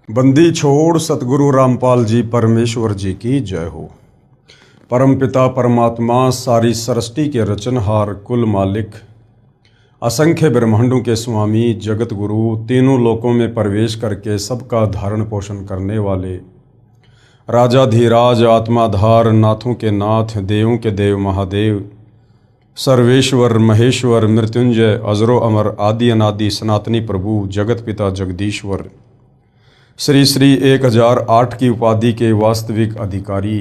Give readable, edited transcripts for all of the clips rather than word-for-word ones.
बंदी छोड़ सतगुरु रामपाल जी परमेश्वर जी की जय हो। परमपिता परमात्मा सारी सृष्टि के रचनहार कुल मालिक असंख्य ब्रह्मांडों के स्वामी जगत गुरु तीनों लोकों में प्रवेश करके सबका धारण पोषण करने वाले राजाधिराज आत्माधार नाथों के नाथ देवों के देव महादेव सर्वेश्वर महेश्वर मृत्युंजय अजरो अमर आदि अनादि सनातनी प्रभु जगत पिता जगदीश्वर श्री श्री 1008 की उपाधि के वास्तविक अधिकारी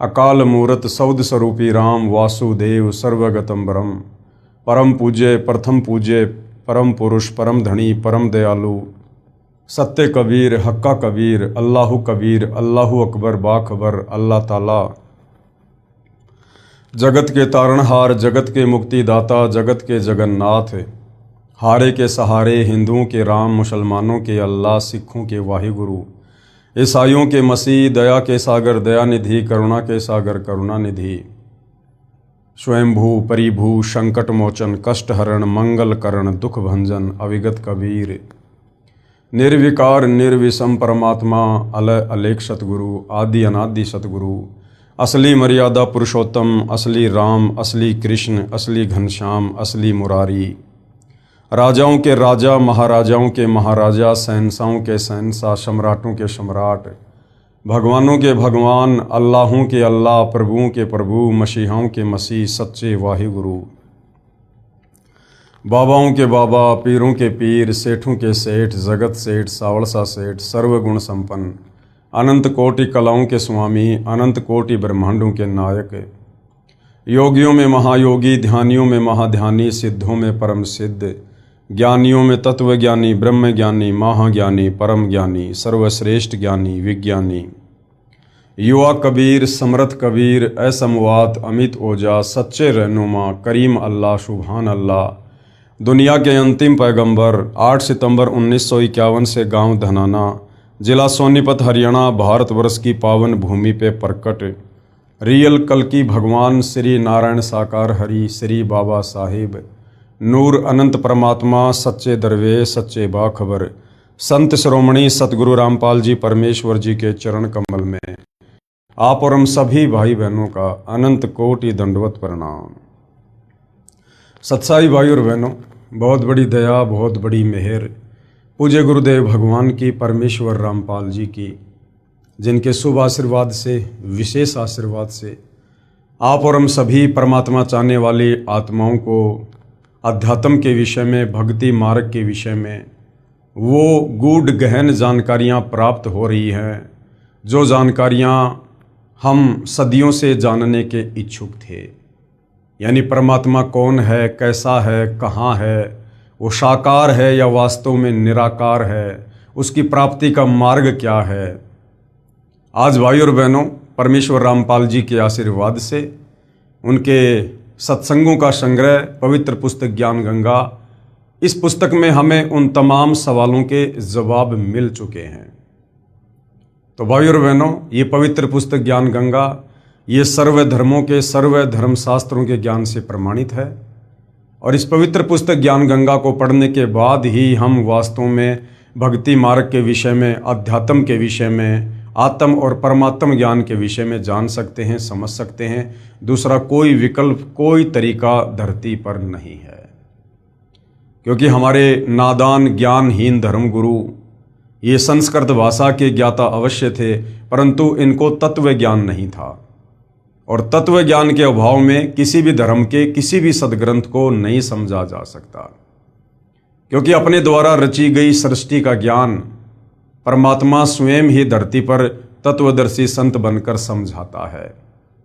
अकाल मूरत सौद स्वरूपी राम वासुदेव सर्वगतम ब्रह्म परम पूज्य प्रथम पूज्य परम पुरुष परम धनी परम दयालु सत्य कबीर हक्का कबीर अल्लाहु कबीर अल्लाहु अकबर बाखबर अल्लाह ताला जगत के तारणहार जगत के मुक्तिदाता जगत के जगन्नाथ हारे के सहारे हिंदुओं के राम मुसलमानों के अल्लाह सिखों के वाहिगुरु ईसाइयों के मसीह दया के सागर दयानिधि करुणा के सागर करुणानिधि स्वयंभू परिभू संकट मोचन कष्ट हरण मंगल करण दुख भंजन अविगत कबीर निर्विकार निर्विषम परमात्मा अलय अलेख सतगुरु आदि अनादि सतगुरु असली मर्यादा पुरुषोत्तम असली राम असली कृष्ण असली घनश्याम असली मुरारी राजाओं के राजा महाराजाओं के महाराजा शहंशाहों के शहंशाह सम्राटों के सम्राट भगवानों के भगवान अल्लाहों के अल्लाह प्रभुओं के प्रभु मसीहाओं के मसीह सच्चे वाहिगुरु बाबाओं के बाबा पीरों के पीर सेठों के सेठ जगत सेठ सावड़सा सेठ सर्वगुण संपन्न अनंत कोटि कलाओं के स्वामी अनंत कोटि ब्रह्मांडों के नायक योगियों में महायोगी ध्यानियों में महाध्यानी सिद्धों में परम सिद्ध ज्ञानियों में तत्वज्ञानी ब्रह्म ज्ञानी महाज्ञानी परम ज्ञानी सर्वश्रेष्ठ ज्ञानी विज्ञानी युवा कबीर समर्थ कबीर असमवात अमित ओजा सच्चे रहनुमा करीम अल्लाह सुभान अल्लाह दुनिया के अंतिम पैगंबर 8 सितंबर 1951 से गांव धनाना जिला सोनीपत हरियाणा भारतवर्ष की पावन भूमि पे प्रकट रियल कल्कि भगवान श्री नारायण साकार हरि श्री बाबा साहिब नूर अनंत परमात्मा सच्चे दरवेश सच्चे बाखबर संत श्रोमणी सतगुरु रामपाल जी परमेश्वर जी के चरण कमल में आप और हम सभी भाई बहनों का अनंत कोटि दंडवत प्रणाम। सत्साई भाई और बहनों, बहुत बड़ी दया बहुत बड़ी मेहर पूज्य गुरुदेव भगवान की परमेश्वर रामपाल जी की, जिनके शुभ आशीर्वाद से विशेष आशीर्वाद से आप और हम सभी परमात्मा चाहने वाली आत्माओं को अध्यात्म के विषय में भक्ति मार्ग के विषय में वो गूढ़ गहन जानकारियाँ प्राप्त हो रही हैं, जो जानकारियाँ हम सदियों से जानने के इच्छुक थे। यानी परमात्मा कौन है, कैसा है, कहाँ है, वो साकार है या वास्तव में निराकार है, उसकी प्राप्ति का मार्ग क्या है। आज भाई और बहनों, परमेश्वर रामपाल जी के आशीर्वाद से उनके सत्संगों का संग्रह पवित्र पुस्तक ज्ञान गंगा, इस पुस्तक में हमें उन तमाम सवालों के जवाब मिल चुके हैं। तो भाई और बहनों, ये पवित्र पुस्तक ज्ञान गंगा ये सर्व धर्मों के सर्व धर्म शास्त्रों के ज्ञान से प्रमाणित है और इस पवित्र पुस्तक ज्ञान गंगा को पढ़ने के बाद ही हम वास्तव में भक्ति मार्ग के विषय में, अध्यात्म के विषय में, आत्म और परमात्म ज्ञान के विषय में जान सकते हैं, समझ सकते हैं। दूसरा कोई विकल्प, कोई तरीका धरती पर नहीं है, क्योंकि हमारे नादान ज्ञानहीन धर्मगुरु ये संस्कृत भाषा के ज्ञाता अवश्य थे, परंतु इनको तत्व ज्ञान नहीं था और तत्व ज्ञान के अभाव में किसी भी धर्म के किसी भी सदग्रंथ को नहीं समझा जा सकता, क्योंकि अपने द्वारा रची गई सृष्टि का ज्ञान परमात्मा स्वयं ही धरती पर तत्वदर्शी संत बनकर समझाता है।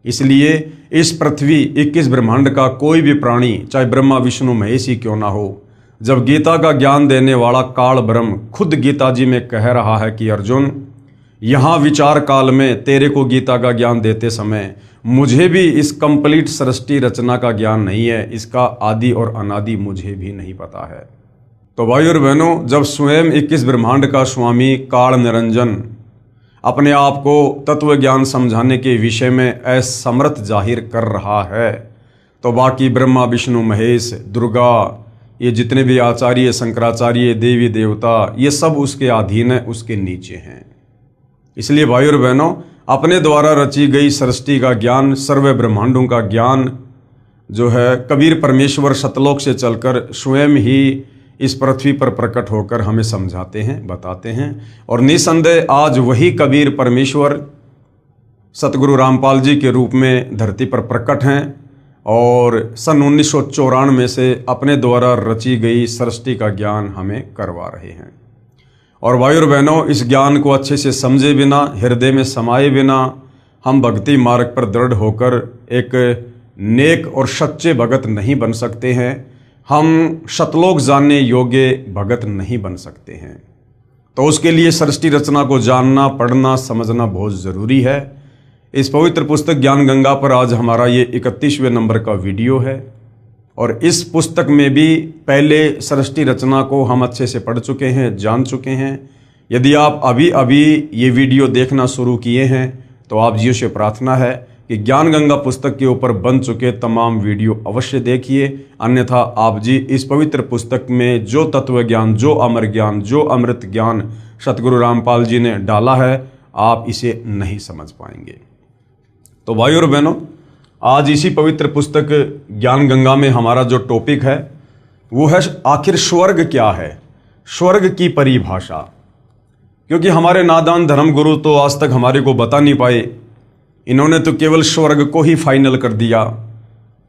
इसलिए इस पृथ्वी 21 ब्रह्मांड का कोई भी प्राणी, चाहे ब्रह्मा विष्णु महेश ही क्यों ना हो, जब गीता का ज्ञान देने वाला काल ब्रह्म खुद गीता जी में कह रहा है कि अर्जुन, यहाँ विचार काल में तेरे को गीता का ज्ञान देते समय मुझे भी इस कंप्लीट सृष्टि रचना का ज्ञान नहीं है, इसका आदि और अनादि मुझे भी नहीं पता है। तो भाई और बहनों, जब स्वयं 21 ब्रह्मांड का स्वामी काल निरंजन अपने आप को तत्व ज्ञान समझाने के विषय में असमर्थ जाहिर कर रहा है, तो बाकी ब्रह्मा विष्णु महेश दुर्गा ये जितने भी आचार्य, शंकराचार्य, देवी देवता, ये सब उसके अधीन है, उसके नीचे हैं। इसलिए भाई और बहनों, अपने द्वारा रची गई सृष्टि का ज्ञान, सर्व ब्रह्मांडों का ज्ञान जो है कबीर परमेश्वर सतलोक से चलकर स्वयं ही इस पृथ्वी पर प्रकट होकर हमें समझाते हैं, बताते हैं। और निसंदेह आज वही कबीर परमेश्वर सतगुरु रामपाल जी के रूप में धरती पर प्रकट हैं और सन 1994 से अपने द्वारा रची गई सृष्टि का ज्ञान हमें करवा रहे हैं। और भाई और बहनों, इस ज्ञान को अच्छे से समझे बिना, हृदय में समाये बिना हम भक्ति मार्ग पर दृढ़ होकर एक नेक और सच्चे भगत नहीं बन सकते हैं। हम शतलोक जानने योग्य भगत नहीं बन सकते हैं। तो उसके लिए सृष्टि रचना को जानना, पढ़ना, समझना बहुत ज़रूरी है। इस पवित्र पुस्तक ज्ञान गंगा पर आज हमारा ये 31वें नंबर का वीडियो है। और इस पुस्तक में भी पहले सृष्टि रचना को हम अच्छे से पढ़ चुके हैं, जान चुके हैं। यदि आप अभी अभी ये वीडियो देखना शुरू किए हैं तो आप जी से प्रार्थना है कि ज्ञान गंगा पुस्तक के ऊपर बन चुके तमाम वीडियो अवश्य देखिए, अन्यथा आप जी इस पवित्र पुस्तक में जो तत्व ज्ञान, जो अमर ज्ञान, जो अमृत ज्ञान सतगुरु रामपाल जी ने डाला है, आप इसे नहीं समझ पाएंगे। तो भाई और बहनों, आज इसी पवित्र पुस्तक ज्ञान गंगा में हमारा जो टॉपिक है वो है आखिर स्वर्ग क्या है, स्वर्ग की परिभाषा। क्योंकि हमारे नादान धर्म गुरु तो आज तक हमारे को बता नहीं पाए। इन्होंने तो केवल स्वर्ग को ही फाइनल कर दिया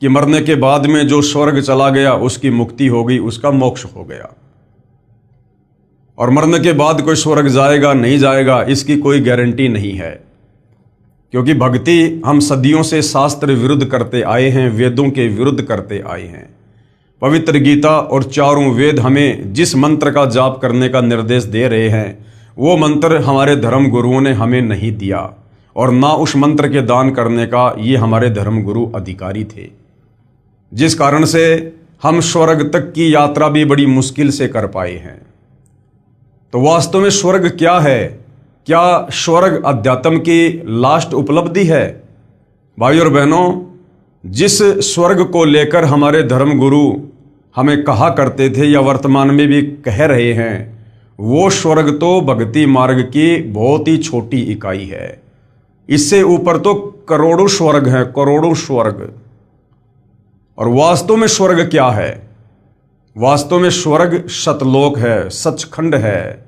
कि मरने के बाद में जो स्वर्ग चला गया उसकी मुक्ति हो गई, उसका मोक्ष हो गया। और मरने के बाद कोई स्वर्ग जाएगा नहीं जाएगा इसकी कोई गारंटी नहीं है। क्योंकि भक्ति हम सदियों से शास्त्र विरुद्ध करते आए हैं, वेदों के विरुद्ध करते आए हैं। पवित्र गीता और चारों वेद हमें जिस मंत्र का जाप करने का निर्देश दे रहे हैं वो मंत्र हमारे धर्म गुरुओं ने हमें नहीं दिया, और ना उस मंत्र के दान करने का ये हमारे धर्म गुरु अधिकारी थे, जिस कारण से हम स्वर्ग तक की यात्रा भी बड़ी मुश्किल से कर पाए हैं। तो वास्तव में स्वर्ग क्या है? क्या स्वर्ग अध्यात्म की लास्ट उपलब्धि है? भाई और बहनों, जिस स्वर्ग को लेकर हमारे धर्म गुरु हमें कहा करते थे या वर्तमान में भी कह रहे हैं, वो स्वर्ग तो भक्ति मार्ग की बहुत ही छोटी इकाई है। इससे ऊपर तो करोड़ों स्वर्ग हैं, करोड़ों स्वर्ग। और वास्तव में स्वर्ग क्या है? वास्तव में स्वर्ग सतलोक है, सचखंड है,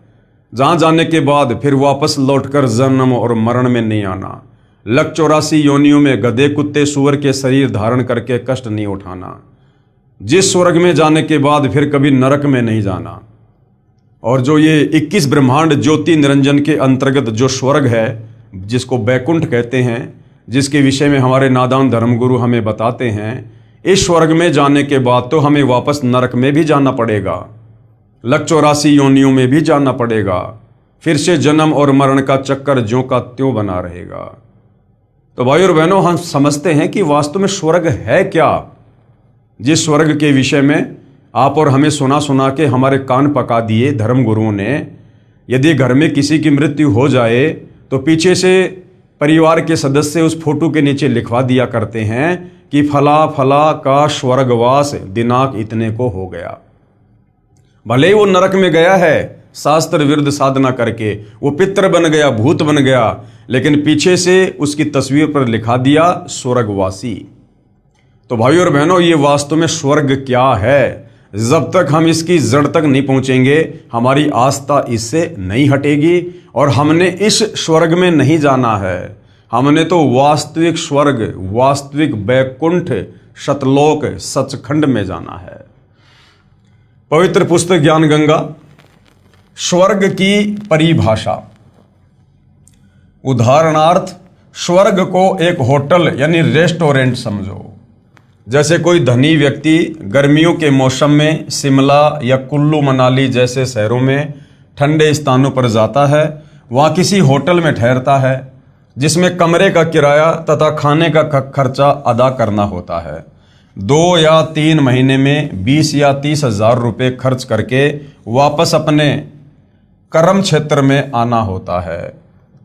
जहां जाने के बाद फिर वापस लौटकर जन्म और मरण में नहीं आना, 184 योनियों में गधे, कुत्ते, सूअर के शरीर धारण करके कष्ट नहीं उठाना, जिस स्वर्ग में जाने के बाद फिर कभी नरक में नहीं जाना। और जो ये 21 ब्रह्मांड ज्योति निरंजन के अंतर्गत जो स्वर्ग है, जिसको बैकुंठ कहते हैं, जिसके विषय में हमारे नादान धर्मगुरु हमें बताते हैं, इस स्वर्ग में जाने के बाद तो हमें वापस नरक में भी जाना पड़ेगा, 184 योनियों में भी जाना पड़ेगा, फिर से जन्म और मरण का चक्कर ज्यों का त्यों बना रहेगा। तो भाई और बहनों, हम समझते हैं कि वास्तव में स्वर्ग है क्या, जिस स्वर्ग के विषय में आप और हमें सुना सुना के हमारे कान पका दिए धर्म गुरुओं ने। यदि घर में किसी की मृत्यु हो जाए तो पीछे से परिवार के सदस्य उस फोटो के नीचे लिखवा दिया करते हैं कि फला फला का स्वर्गवास दिनांक इतने को हो गया। भले ही वो नरक में गया है शास्त्र विरुद्ध साधना करके, वो पितर बन गया, भूत बन गया, लेकिन पीछे से उसकी तस्वीर पर लिखा दिया स्वर्गवासी। तो भाई और बहनों, ये वास्तव में स्वर्ग क्या है? जब तक हम इसकी जड़ तक नहीं पहुंचेंगे हमारी आस्था इससे नहीं हटेगी। और हमने इस स्वर्ग में नहीं जाना है, हमने तो वास्तविक स्वर्ग, वास्तविक बैकुंठ, सतलोक, सचखंड में जाना है। पवित्र पुस्तक ज्ञान गंगा स्वर्ग की परिभाषा। उदाहरणार्थ, स्वर्ग को एक होटल यानी रेस्टोरेंट समझो। जैसे कोई धनी व्यक्ति गर्मियों के मौसम में शिमला या कुल्लू मनाली जैसे शहरों में ठंडे स्थानों पर जाता है, वहाँ किसी होटल में ठहरता है जिसमें कमरे का किराया तथा खाने का खर्चा अदा करना होता है। 2 या 3 महीने में 20 या 30 हज़ार रुपये खर्च करके वापस अपने कर्म क्षेत्र में आना होता है।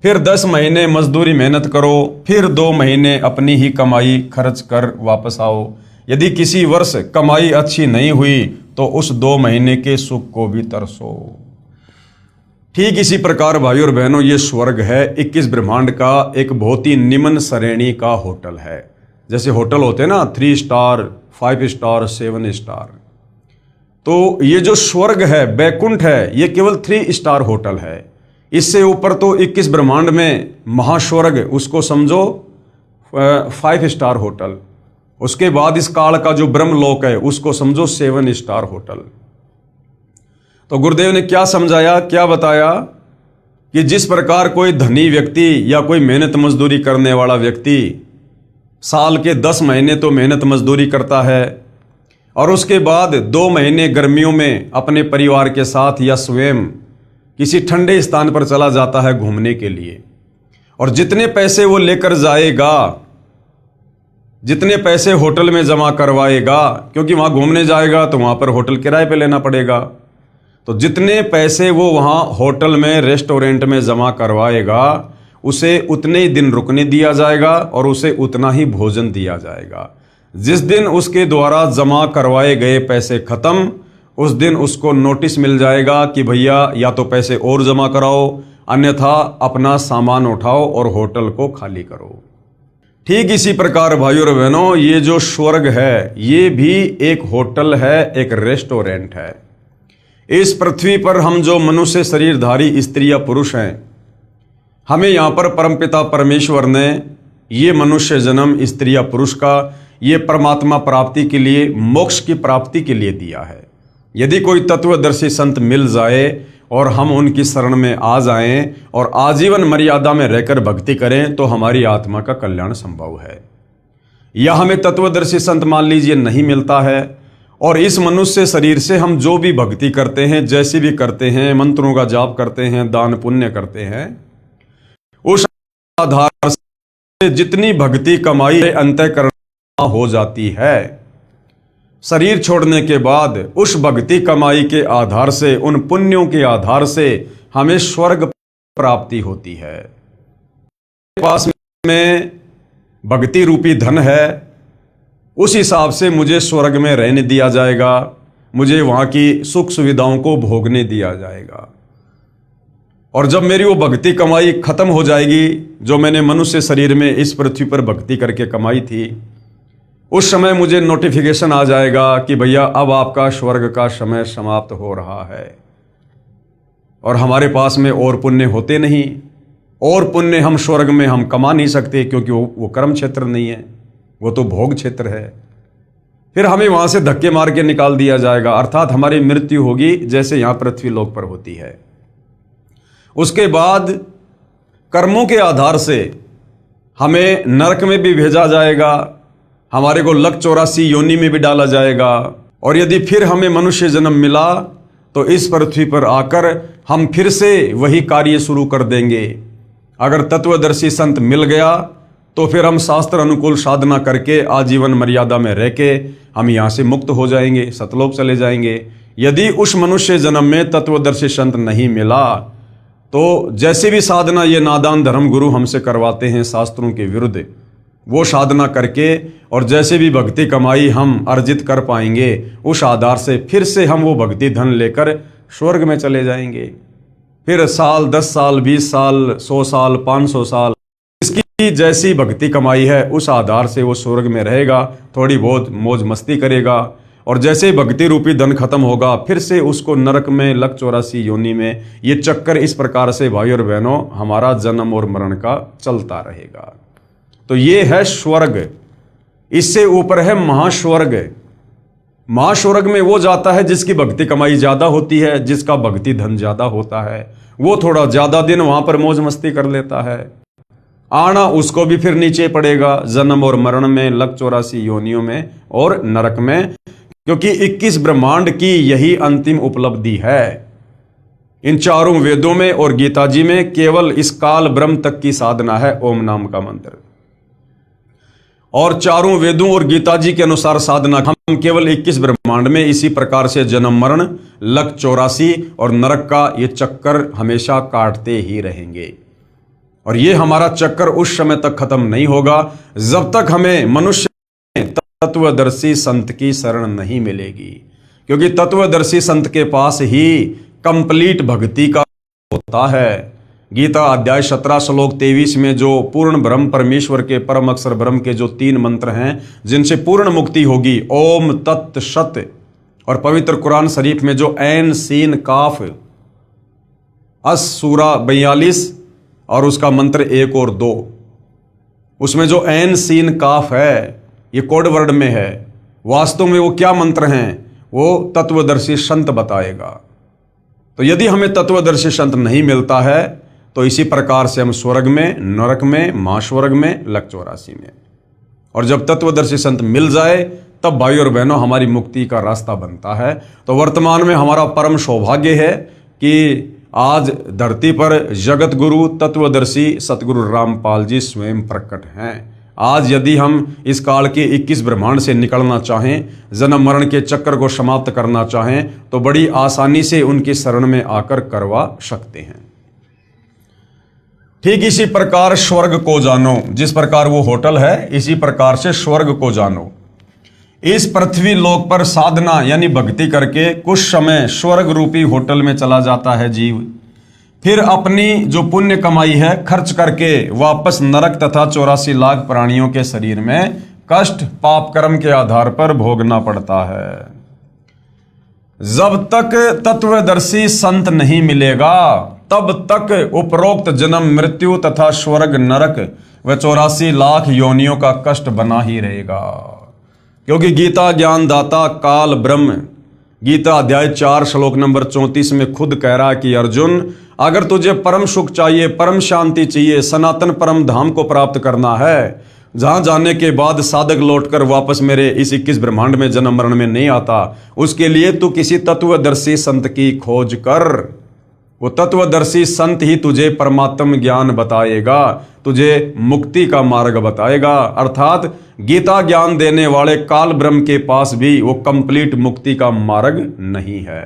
फिर 10 महीने मजदूरी मेहनत करो, फिर 2 महीने अपनी ही कमाई खर्च कर वापस आओ। यदि किसी वर्ष कमाई अच्छी नहीं हुई तो उस 2 महीने के सुख को भी तरसो। ठीक इसी प्रकार भाइयों और बहनों, ये स्वर्ग है 21 ब्रह्मांड का एक बहुत ही निम्न श्रेणी का होटल है। जैसे होटल होते हैं ना 3 स्टार, 5 स्टार, 7 स्टार, तो ये जो स्वर्ग है, बैकुंठ है, ये केवल 3 स्टार होटल है। इससे ऊपर तो 21 ब्रह्मांड में महास्वर्ग, उसको समझो 5 स्टार होटल। उसके बाद इस काल का जो ब्रह्मलोक है उसको समझो 7 स्टार होटल। तो गुरुदेव ने क्या समझाया, क्या बताया कि जिस प्रकार कोई धनी व्यक्ति या कोई मेहनत मजदूरी करने वाला व्यक्ति साल के 10 महीने तो मेहनत मजदूरी करता है और उसके बाद 2 महीने गर्मियों में अपने परिवार के साथ या स्वयं किसी ठंडे स्थान पर चला जाता है घूमने के लिए, और जितने पैसे वो लेकर जाएगा, जितने पैसे होटल में जमा करवाएगा, क्योंकि वहां घूमने जाएगा तो वहां पर होटल किराए पे लेना पड़ेगा, तो जितने पैसे वो वहां होटल में, रेस्टोरेंट में जमा करवाएगा, उसे उतने ही दिन रुकने दिया जाएगा और उसे उतना ही भोजन दिया जाएगा। जिस दिन उसके द्वारा जमा करवाए गए पैसे खत्म, उस दिन उसको नोटिस मिल जाएगा कि भैया या तो पैसे और जमा कराओ, अन्यथा अपना सामान उठाओ और होटल को खाली करो। ठीक इसी प्रकार भाइयों और बहनों, ये जो स्वर्ग है ये भी एक होटल है, एक रेस्टोरेंट है। इस पृथ्वी पर हम जो मनुष्य शरीरधारी स्त्री या पुरुष हैं, हमें यहां पर परमपिता परमेश्वर ने ये मनुष्य जन्म स्त्री या पुरुष का ये परमात्मा प्राप्ति के लिए, मोक्ष की प्राप्ति के लिए दिया है। यदि कोई तत्वदर्शी संत मिल जाए और हम उनकी शरण में आ जाएं और आजीवन मर्यादा में रहकर भक्ति करें तो हमारी आत्मा का कल्याण संभव है। या हमें तत्वदर्शी संत मान लीजिए नहीं मिलता है और इस मनुष्य शरीर से हम जो भी भक्ति करते हैं, जैसी भी करते हैं, मंत्रों का जाप करते हैं, दान पुण्य करते हैं, उस आधार से जितनी भक्ति कमाई अंतःकरण हो जाती है, शरीर छोड़ने के बाद उस भक्ति कमाई के आधार से, उन पुण्यों के आधार से हमें स्वर्ग प्राप्ति होती है। पास में भक्ति रूपी धन है, उस हिसाब से मुझे स्वर्ग में रहने दिया जाएगा, मुझे वहां की सुख सुविधाओं को भोगने दिया जाएगा। और जब मेरी वो भक्ति कमाई खत्म हो जाएगी, जो मैंने मनुष्य शरीर में इस पृथ्वी पर भक्ति करके कमाई थी, उस समय मुझे नोटिफिकेशन आ जाएगा कि भैया अब आपका स्वर्ग का समय समाप्त हो रहा है। और हमारे पास में और पुण्य होते नहीं, और पुण्य हम स्वर्ग में हम कमा नहीं सकते, क्योंकि वो कर्म क्षेत्र नहीं है, वो तो भोग क्षेत्र है। फिर हमें वहां से धक्के मार के निकाल दिया जाएगा, अर्थात हमारी मृत्यु होगी जैसे यहां पृथ्वी लोक पर होती है। उसके बाद कर्मों के आधार से हमें नरक में भी भेजा जाएगा, हमारे को लक 84 योनि में भी डाला जाएगा, और यदि फिर हमें मनुष्य जन्म मिला तो इस पृथ्वी पर आकर हम फिर से वही कार्य शुरू कर देंगे। अगर तत्वदर्शी संत मिल गया तो फिर हम शास्त्र अनुकूल साधना करके आजीवन मर्यादा में रह के हम यहाँ से मुक्त हो जाएंगे, सतलोक चले जाएंगे। यदि उस मनुष्य जन्म में तत्वदर्शी संत नहीं मिला तो जैसे भी साधना ये नादान धर्म गुरु हमसे करवाते हैं शास्त्रों के विरुद्ध, वो साधना करके और जैसे भी भक्ति कमाई हम अर्जित कर पाएंगे, उस आधार से फिर से हम वो भक्ति धन लेकर स्वर्ग में चले जाएंगे। फिर साल 10 साल 20 साल 100 साल 500 साल इसकी जैसी भक्ति कमाई है उस आधार से वो स्वर्ग में रहेगा, थोड़ी बहुत मौज मस्ती करेगा, और जैसे भक्ति रूपी धन खत्म होगा फिर से उसको नरक में लक 84 योनि में, ये चक्कर इस प्रकार से भाई और बहनों हमारा जन्म और मरण का चलता रहेगा। तो ये है स्वर्ग। इससे ऊपर है महास्वर्ग। महास्वर्ग में वो जाता है जिसकी भक्ति कमाई ज्यादा होती है, जिसका भक्ति धन ज्यादा होता है, वो थोड़ा ज्यादा दिन वहां पर मौज मस्ती कर लेता है। आना उसको भी फिर नीचे पड़ेगा, जन्म और मरण में, लक 84 योनियों में और नरक में, क्योंकि 21 ब्रह्मांड की यही अंतिम उपलब्धि है। इन चारों वेदों में और गीता जी में केवल इस काल ब्रह्म तक की साधना है ओम नाम का मंत्र, और चारों वेदों और गीता जी के अनुसार साधना हम केवल 21 ब्रह्मांड में इसी प्रकार से जन्म मरण, लक 84 और नरक का ये चक्कर हमेशा काटते ही रहेंगे। और ये हमारा चक्कर उस समय तक खत्म नहीं होगा जब तक हमें मनुष्य तत्वदर्शी संत की शरण नहीं मिलेगी, क्योंकि तत्वदर्शी संत के पास ही कंप्लीट भक्ति का होता है। गीता अध्याय 17 श्लोक 23 में जो पूर्ण ब्रह्म परमेश्वर के परम अक्षर ब्रह्म के जो 3 मंत्र हैं जिनसे पूर्ण मुक्ति होगी, ओम तत् सत, और पवित्र कुरान शरीफ में जो ऐन सीन काफ अस सूरा 42 और उसका मंत्र 1 और 2, उसमें जो ऐन सीन काफ है ये कोड वर्ड में है, वास्तव में वो क्या मंत्र हैं वो तत्वदर्शी संत बताएगा। तो यदि हमें तत्वदर्शी संत नहीं मिलता है तो इसी प्रकार से हम स्वर्ग में, नरक में, महास्वर्ग में, लक 84 में, और जब तत्वदर्शी संत मिल जाए तब भाई और बहनों हमारी मुक्ति का रास्ता बनता है। तो वर्तमान में हमारा परम सौभाग्य है कि आज धरती पर जगत गुरु तत्वदर्शी सतगुरु रामपाल जी स्वयं प्रकट हैं। आज यदि हम इस काल के 21 ब्रह्मांड से निकलना चाहें, जन्म मरण के चक्कर को समाप्त करना चाहें, तो बड़ी आसानी से उनकी शरण में आकर करवा सकते हैं। ठीक इसी प्रकार स्वर्ग को जानो, जिस प्रकार वो होटल है इसी प्रकार से स्वर्ग को जानो। इस पृथ्वी लोक पर साधना यानी भक्ति करके कुछ समय स्वर्ग रूपी होटल में चला जाता है जीव, फिर अपनी जो पुण्य कमाई है खर्च करके वापस नरक तथा 84 लाख प्राणियों के शरीर में कष्ट पाप कर्म के आधार पर भोगना पड़ता है। जब तक तत्वदर्शी संत नहीं मिलेगा तब तक उपरोक्त जन्म मृत्यु तथा स्वर्ग नरक व 84 लाख योनियों का कष्ट बना ही रहेगा। क्योंकि गीता ज्ञान दाता काल ब्रह्म गीता अध्याय 4 श्लोक नंबर 34 में खुद कह रहा है कि अर्जुन, अगर तुझे परम सुख चाहिए, परम शांति चाहिए, सनातन परम धाम को प्राप्त करना है, जहां जाने के बाद साधक लौटकर वापस मेरे इस 21 ब्रह्मांड में जन्म मरण में नहीं आता, उसके लिए तू किसी तत्वदर्शी संत की खोज कर। वो तत्वदर्शी संत ही तुझे परमात्म ज्ञान बताएगा, तुझे मुक्ति का मार्ग बताएगा। अर्थात गीता ज्ञान देने वाले काल ब्रह्म के पास भी वो कंप्लीट मुक्ति का मार्ग नहीं है,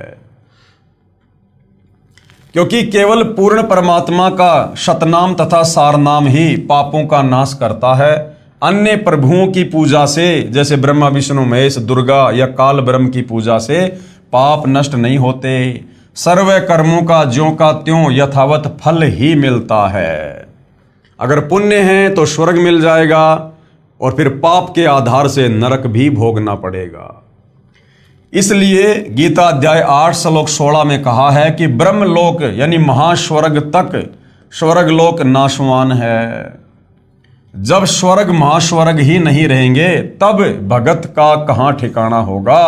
क्योंकि केवल पूर्ण परमात्मा का शतनाम तथा सारनाम ही पापों का नाश करता है। अन्य प्रभुओं की पूजा से, जैसे ब्रह्मा विष्णु महेश दुर्गा या काल ब्रह्म की पूजा से पाप नष्ट नहीं होते। सर्व कर्मों का ज्यों का त्यों यथावत फल ही मिलता है। अगर पुण्य है तो स्वर्ग मिल जाएगा और फिर पाप के आधार से नरक भी भोगना पड़ेगा। इसलिए गीता अध्याय 8 श्लोक 16 में कहा है कि ब्रह्मलोक यानी महास्वर्ग तक स्वर्गलोक नाशवान है। जब स्वर्ग महास्वर्ग ही नहीं रहेंगे तब भगत का कहां ठिकाना होगा,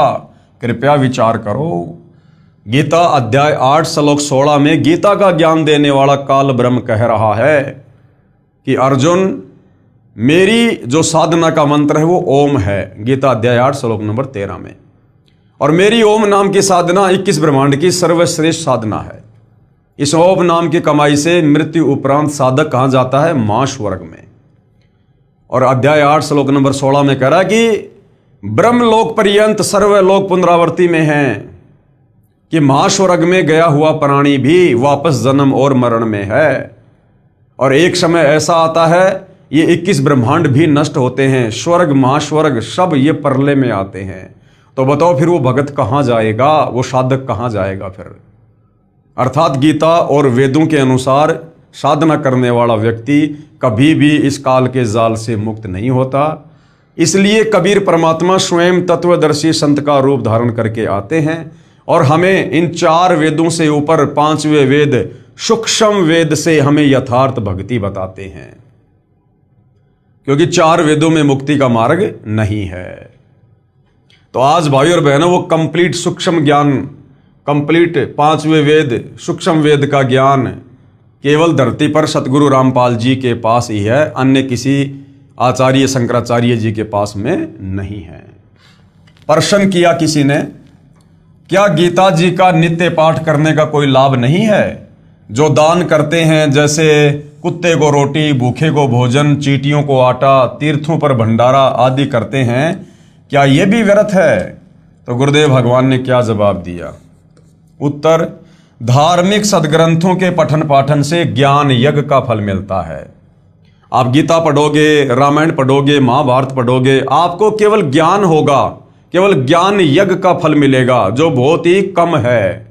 कृपया विचार करो। गीता अध्याय 8 श्लोक 16 में गीता का ज्ञान देने वाला काल ब्रह्म कह रहा है कि अर्जुन, मेरी जो साधना का मंत्र है वो ओम है, गीता अध्याय 8 श्लोक नंबर 13 में, और मेरी ओम नाम की साधना 21 ब्रह्मांड की सर्वश्रेष्ठ साधना है। इस ओम नाम की कमाई से मृत्यु उपरांत साधक कहां जाता है? महास्वर्ग में। और अध्याय 8 श्लोक नंबर 16 में कह रहा है कि ब्रह्मलोक पर्यंत सर्वलोक पुनरावर्ती में है, कि महास्वर्ग में गया हुआ प्राणी भी वापस जन्म और मरण में है। और एक समय ऐसा आता है ये 21 ब्रह्मांड भी नष्ट होते हैं, स्वर्ग महास्वर्ग सब ये परले में आते हैं। तो बताओ फिर वो भगत कहां जाएगा, वो साधक कहां जाएगा फिर? अर्थात गीता और वेदों के अनुसार साधना करने वाला व्यक्ति कभी भी इस काल के जाल से मुक्त नहीं होता। इसलिए कबीर परमात्मा स्वयं तत्वदर्शी संत का रूप धारण करके आते हैं और हमें इन 4 वेदों से ऊपर 5वें वेद सूक्ष्म वेद से हमें यथार्थ भक्ति बताते हैं, क्योंकि 4 वेदों में मुक्ति का मार्ग नहीं है। तो आज भाई और बहनों वो कंप्लीट सूक्ष्म ज्ञान, कंप्लीट 5वें वेद सूक्ष्म वेद का ज्ञान केवल धरती पर सतगुरु रामपाल जी के पास ही है, अन्य किसी आचार्य शंकराचार्य जी के पास में नहीं है। प्रश्न किया किसी ने, क्या गीता जी का नित्य पाठ करने का कोई लाभ नहीं है? जो दान करते हैं, जैसे कुत्ते को रोटी, भूखे को भोजन, चींटियों को आटा, तीर्थों पर भंडारा आदि करते हैं, क्या ये भी व्यर्थ है? तो गुरुदेव भगवान ने क्या जवाब दिया? उत्तर, धार्मिक सदग्रंथों के पठन पाठन से ज्ञान यज्ञ का फल मिलता है। आप गीता पढ़ोगे, रामायण पढ़ोगे, महाभारत पढ़ोगे, आपको केवल ज्ञान होगा, केवल ज्ञान यज्ञ का फल मिलेगा, जो बहुत ही कम है।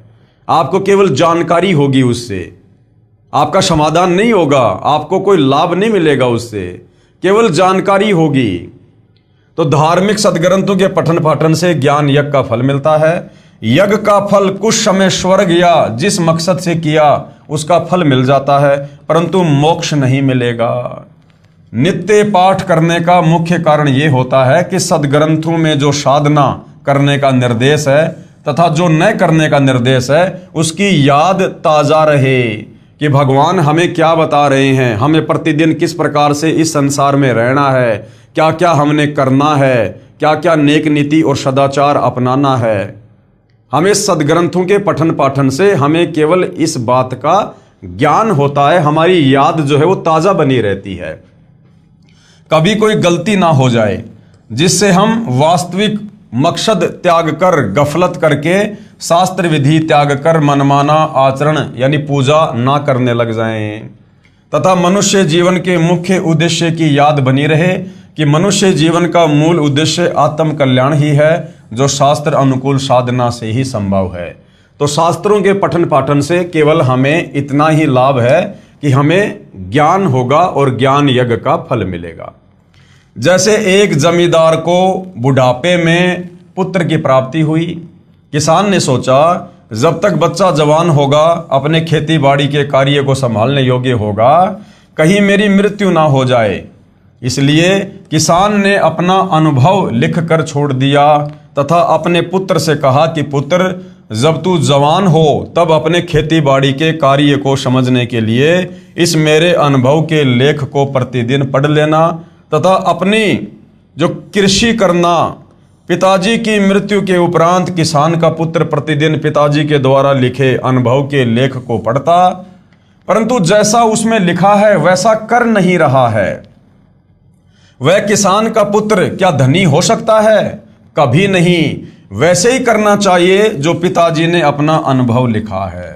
आपको केवल जानकारी होगी, उससे आपका समाधान नहीं होगा, आपको कोई लाभ नहीं मिलेगा, उससे केवल जानकारी होगी। तो धार्मिक सदग्रंथों के पठन पाठन से ज्ञान यज्ञ का फल मिलता है। यज्ञ का फल कुछ समय स्वर्ग या जिस मकसद से किया उसका फल मिल जाता है, परंतु मोक्ष नहीं मिलेगा। नित्य पाठ करने का मुख्य कारण यह होता है कि सदग्रंथों में जो साधना करने का निर्देश है तथा जो न करने का निर्देश है, उसकी याद ताजा रहे कि भगवान हमें क्या बता रहे हैं, हमें प्रतिदिन किस प्रकार से इस संसार में रहना है, क्या क्या हमने करना है, क्या क्या नेक नीति और सदाचार अपनाना है। हमें सदग्रंथों के पठन पाठन से हमें केवल इस बात का ज्ञान होता है, हमारी याद जो है वो ताजा बनी रहती है। कभी कोई गलती ना हो जाए जिससे हम वास्तविक मकसद त्याग कर, गफलत करके, शास्त्र विधि त्याग कर मनमाना आचरण यानी पूजा ना करने लग जाएं, तथा मनुष्य जीवन के मुख्य उद्देश्य की याद बनी रहे कि मनुष्य जीवन का मूल उद्देश्य आत्म कल्याण ही है, जो शास्त्र अनुकूल साधना से ही संभव है। तो शास्त्रों के पठन पाठन से केवल हमें इतना ही लाभ है कि हमें ज्ञान होगा और ज्ञान यज्ञ का फल मिलेगा। जैसे एक जमींदार को बुढ़ापे में पुत्र की प्राप्ति हुई, किसान ने सोचा जब तक बच्चा जवान होगा, अपने खेती बाड़ी के कार्य को संभालने योग्य होगा, कहीं मेरी मृत्यु ना हो जाए। इसलिए किसान ने अपना अनुभव लिख कर छोड़ दिया तथा अपने पुत्र से कहा कि पुत्र, जब तू जवान हो तब अपने खेती बाड़ी के कार्य को समझने के लिए इस मेरे अनुभव के लेख को प्रतिदिन पढ़ लेना, तथा अपनी जो कृषि करना। पिताजी की मृत्यु के उपरांत किसान का पुत्र प्रतिदिन पिताजी के द्वारा लिखे अनुभव के लेख को पढ़ता, परंतु जैसा उसमें लिखा है वैसा कर नहीं रहा है। वह किसान का पुत्र क्या धनी हो सकता है? कभी नहीं। वैसे ही करना चाहिए जो पिताजी ने अपना अनुभव लिखा है।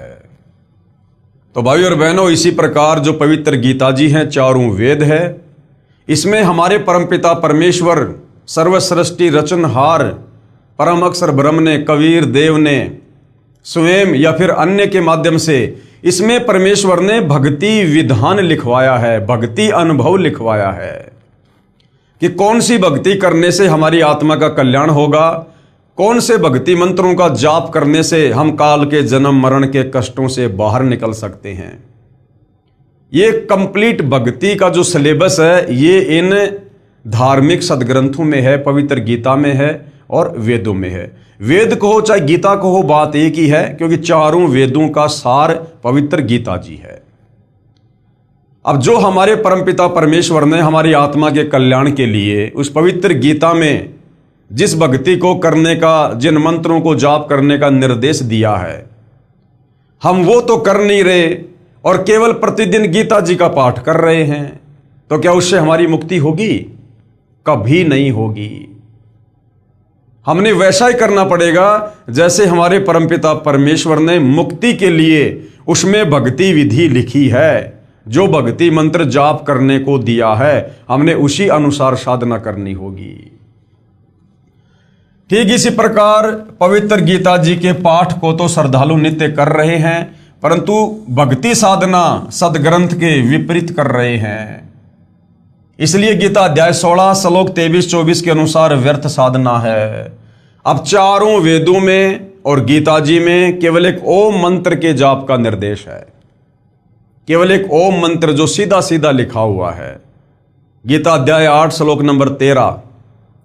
तो भाई और बहनों, इसी प्रकार जो पवित्र गीता जी हैं, चारों वेद है, इसमें हमारे परमपिता परमेश्वर सर्वसृष्टि रचनहार परम अक्षर ब्रह्म ने, कबीर देव ने स्वयं या फिर अन्य के माध्यम से इसमें परमेश्वर ने भक्ति विधान लिखवाया है, भक्ति अनुभव लिखवाया है कि कौन सी भक्ति करने से हमारी आत्मा का कल्याण होगा, कौन से भक्ति मंत्रों का जाप करने से हम काल के जन्म मरण के कष्टों से बाहर निकल सकते हैं। ये कंप्लीट भक्ति का जो सिलेबस है ये इन धार्मिक सदग्रंथों में है, पवित्र गीता में है और वेदों में है। वेद को हो चाहे गीता को हो, बात एक ही है, क्योंकि चारों वेदों का सार पवित्र गीता जी है। अब जो हमारे परमपिता परमेश्वर ने हमारी आत्मा के कल्याण के लिए उस पवित्र गीता में जिस भक्ति को करने का, जिन मंत्रों को जाप करने का निर्देश दिया है, हम वो तो कर नहीं रहे और केवल प्रतिदिन गीता जी का पाठ कर रहे हैं, तो क्या उससे हमारी मुक्ति होगी? कभी नहीं होगी। हमने वैसा ही करना पड़ेगा जैसे हमारे परमपिता परमेश्वर ने मुक्ति के लिए उसमें भक्ति विधि लिखी है, जो भक्ति मंत्र जाप करने को दिया है, हमने उसी अनुसार साधना करनी होगी। ठीक इसी प्रकार पवित्र गीता जी के पाठ को तो श्रद्धालु नित्य कर रहे हैं, परंतु भक्ति साधना सदग्रंथ के विपरीत कर रहे हैं। इसलिए गीता अध्याय 16 श्लोक 23-24 के अनुसार व्यर्थ साधना है। अब चारों वेदों में और गीता जी में केवल एक ओम मंत्र के जाप का निर्देश है, केवल एक ओम मंत्र जो सीधा सीधा लिखा हुआ है। गीता अध्याय 8 श्लोक नंबर 13,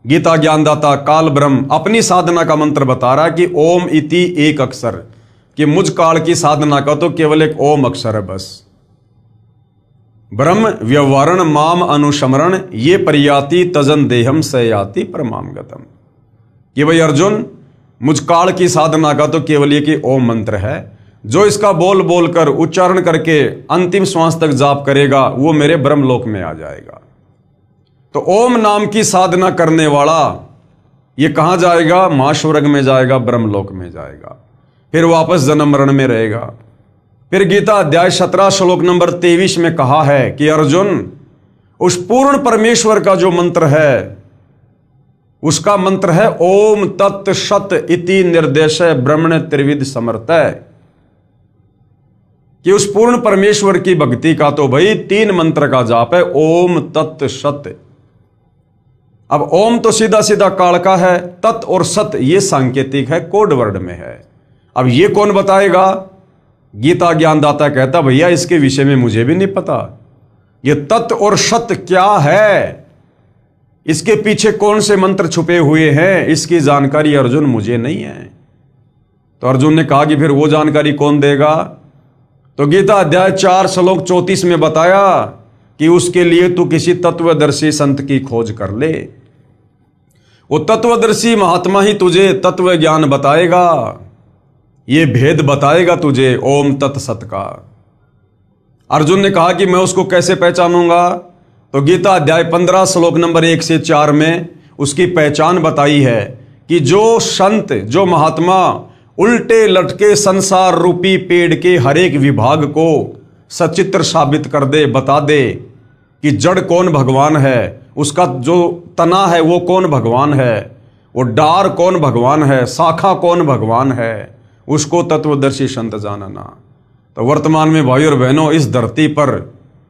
गीता ज्ञानदाता काल ब्रह्म अपनी साधना का मंत्र बता रहा है कि ओम इति एक अक्षर, कि मुझ काल की साधना का तो केवल एक ओम अक्षर है बस। ब्रह्म व्यवहारण माम अनुस्मरण ये परियाति तजन देहम सयाति परमाम गतम, कि भाई अर्जुन, मुझ काल की साधना का तो केवल ये कि ओम मंत्र है, जो इसका बोल बोल कर उच्चारण करके अंतिम श्वास तक जाप करेगा वो मेरे ब्रह्मलोक में आ जाएगा। तो ओम नाम की साधना करने वाला ये कहां जाएगा? महास्वर्ग में जाएगा, ब्रह्मलोक में जाएगा, फिर वापस जन्म मरण में रहेगा। फिर गीता अध्याय 17 श्लोक नंबर 23 में कहा है कि अर्जुन, उस पूर्ण परमेश्वर का जो मंत्र है उसका मंत्र है ओम तत् सत इति निर्देशय ब्रह्मण त्रिविध समर्थय, कि उस पूर्ण परमेश्वर की भक्ति का तो भाई 3 मंत्र का जाप है, ओम तत् सत। अब ओम तो सीधा सीधा काल का है, तत् और सत ये सांकेतिक है, कोड वर्ड में है। अब ये कौन बताएगा? गीता ज्ञानदाता कहता भैया इसके विषय में मुझे भी नहीं पता, ये तत् और सत क्या है, इसके पीछे कौन से मंत्र छुपे हुए हैं, इसकी जानकारी अर्जुन मुझे नहीं है। तो अर्जुन ने कहा कि फिर वो जानकारी कौन देगा? तो गीता अध्याय 4 श्लोक 34 में बताया कि उसके लिए तू किसी तत्वदर्शी संत की खोज कर ले, वो तत्वदर्शी महात्मा ही तुझे तत्व ज्ञान बताएगा, ये भेद बताएगा तुझे ओम तत् सत का। अर्जुन ने कहा कि मैं उसको कैसे पहचानूंगा? तो गीता अध्याय 15 श्लोक नंबर 1 से 4 में उसकी पहचान बताई है कि जो संत, जो महात्मा उल्टे लटके संसार रूपी पेड़ के हर एक विभाग को सचित्र साबित कर दे, बता दे कि जड़ कौन भगवान है, उसका जो तना है वो कौन भगवान है, वो डार कौन भगवान है, शाखा कौन भगवान है, उसको तत्वदर्शी संत जानना। तो वर्तमान में भाइयों और बहनों इस धरती पर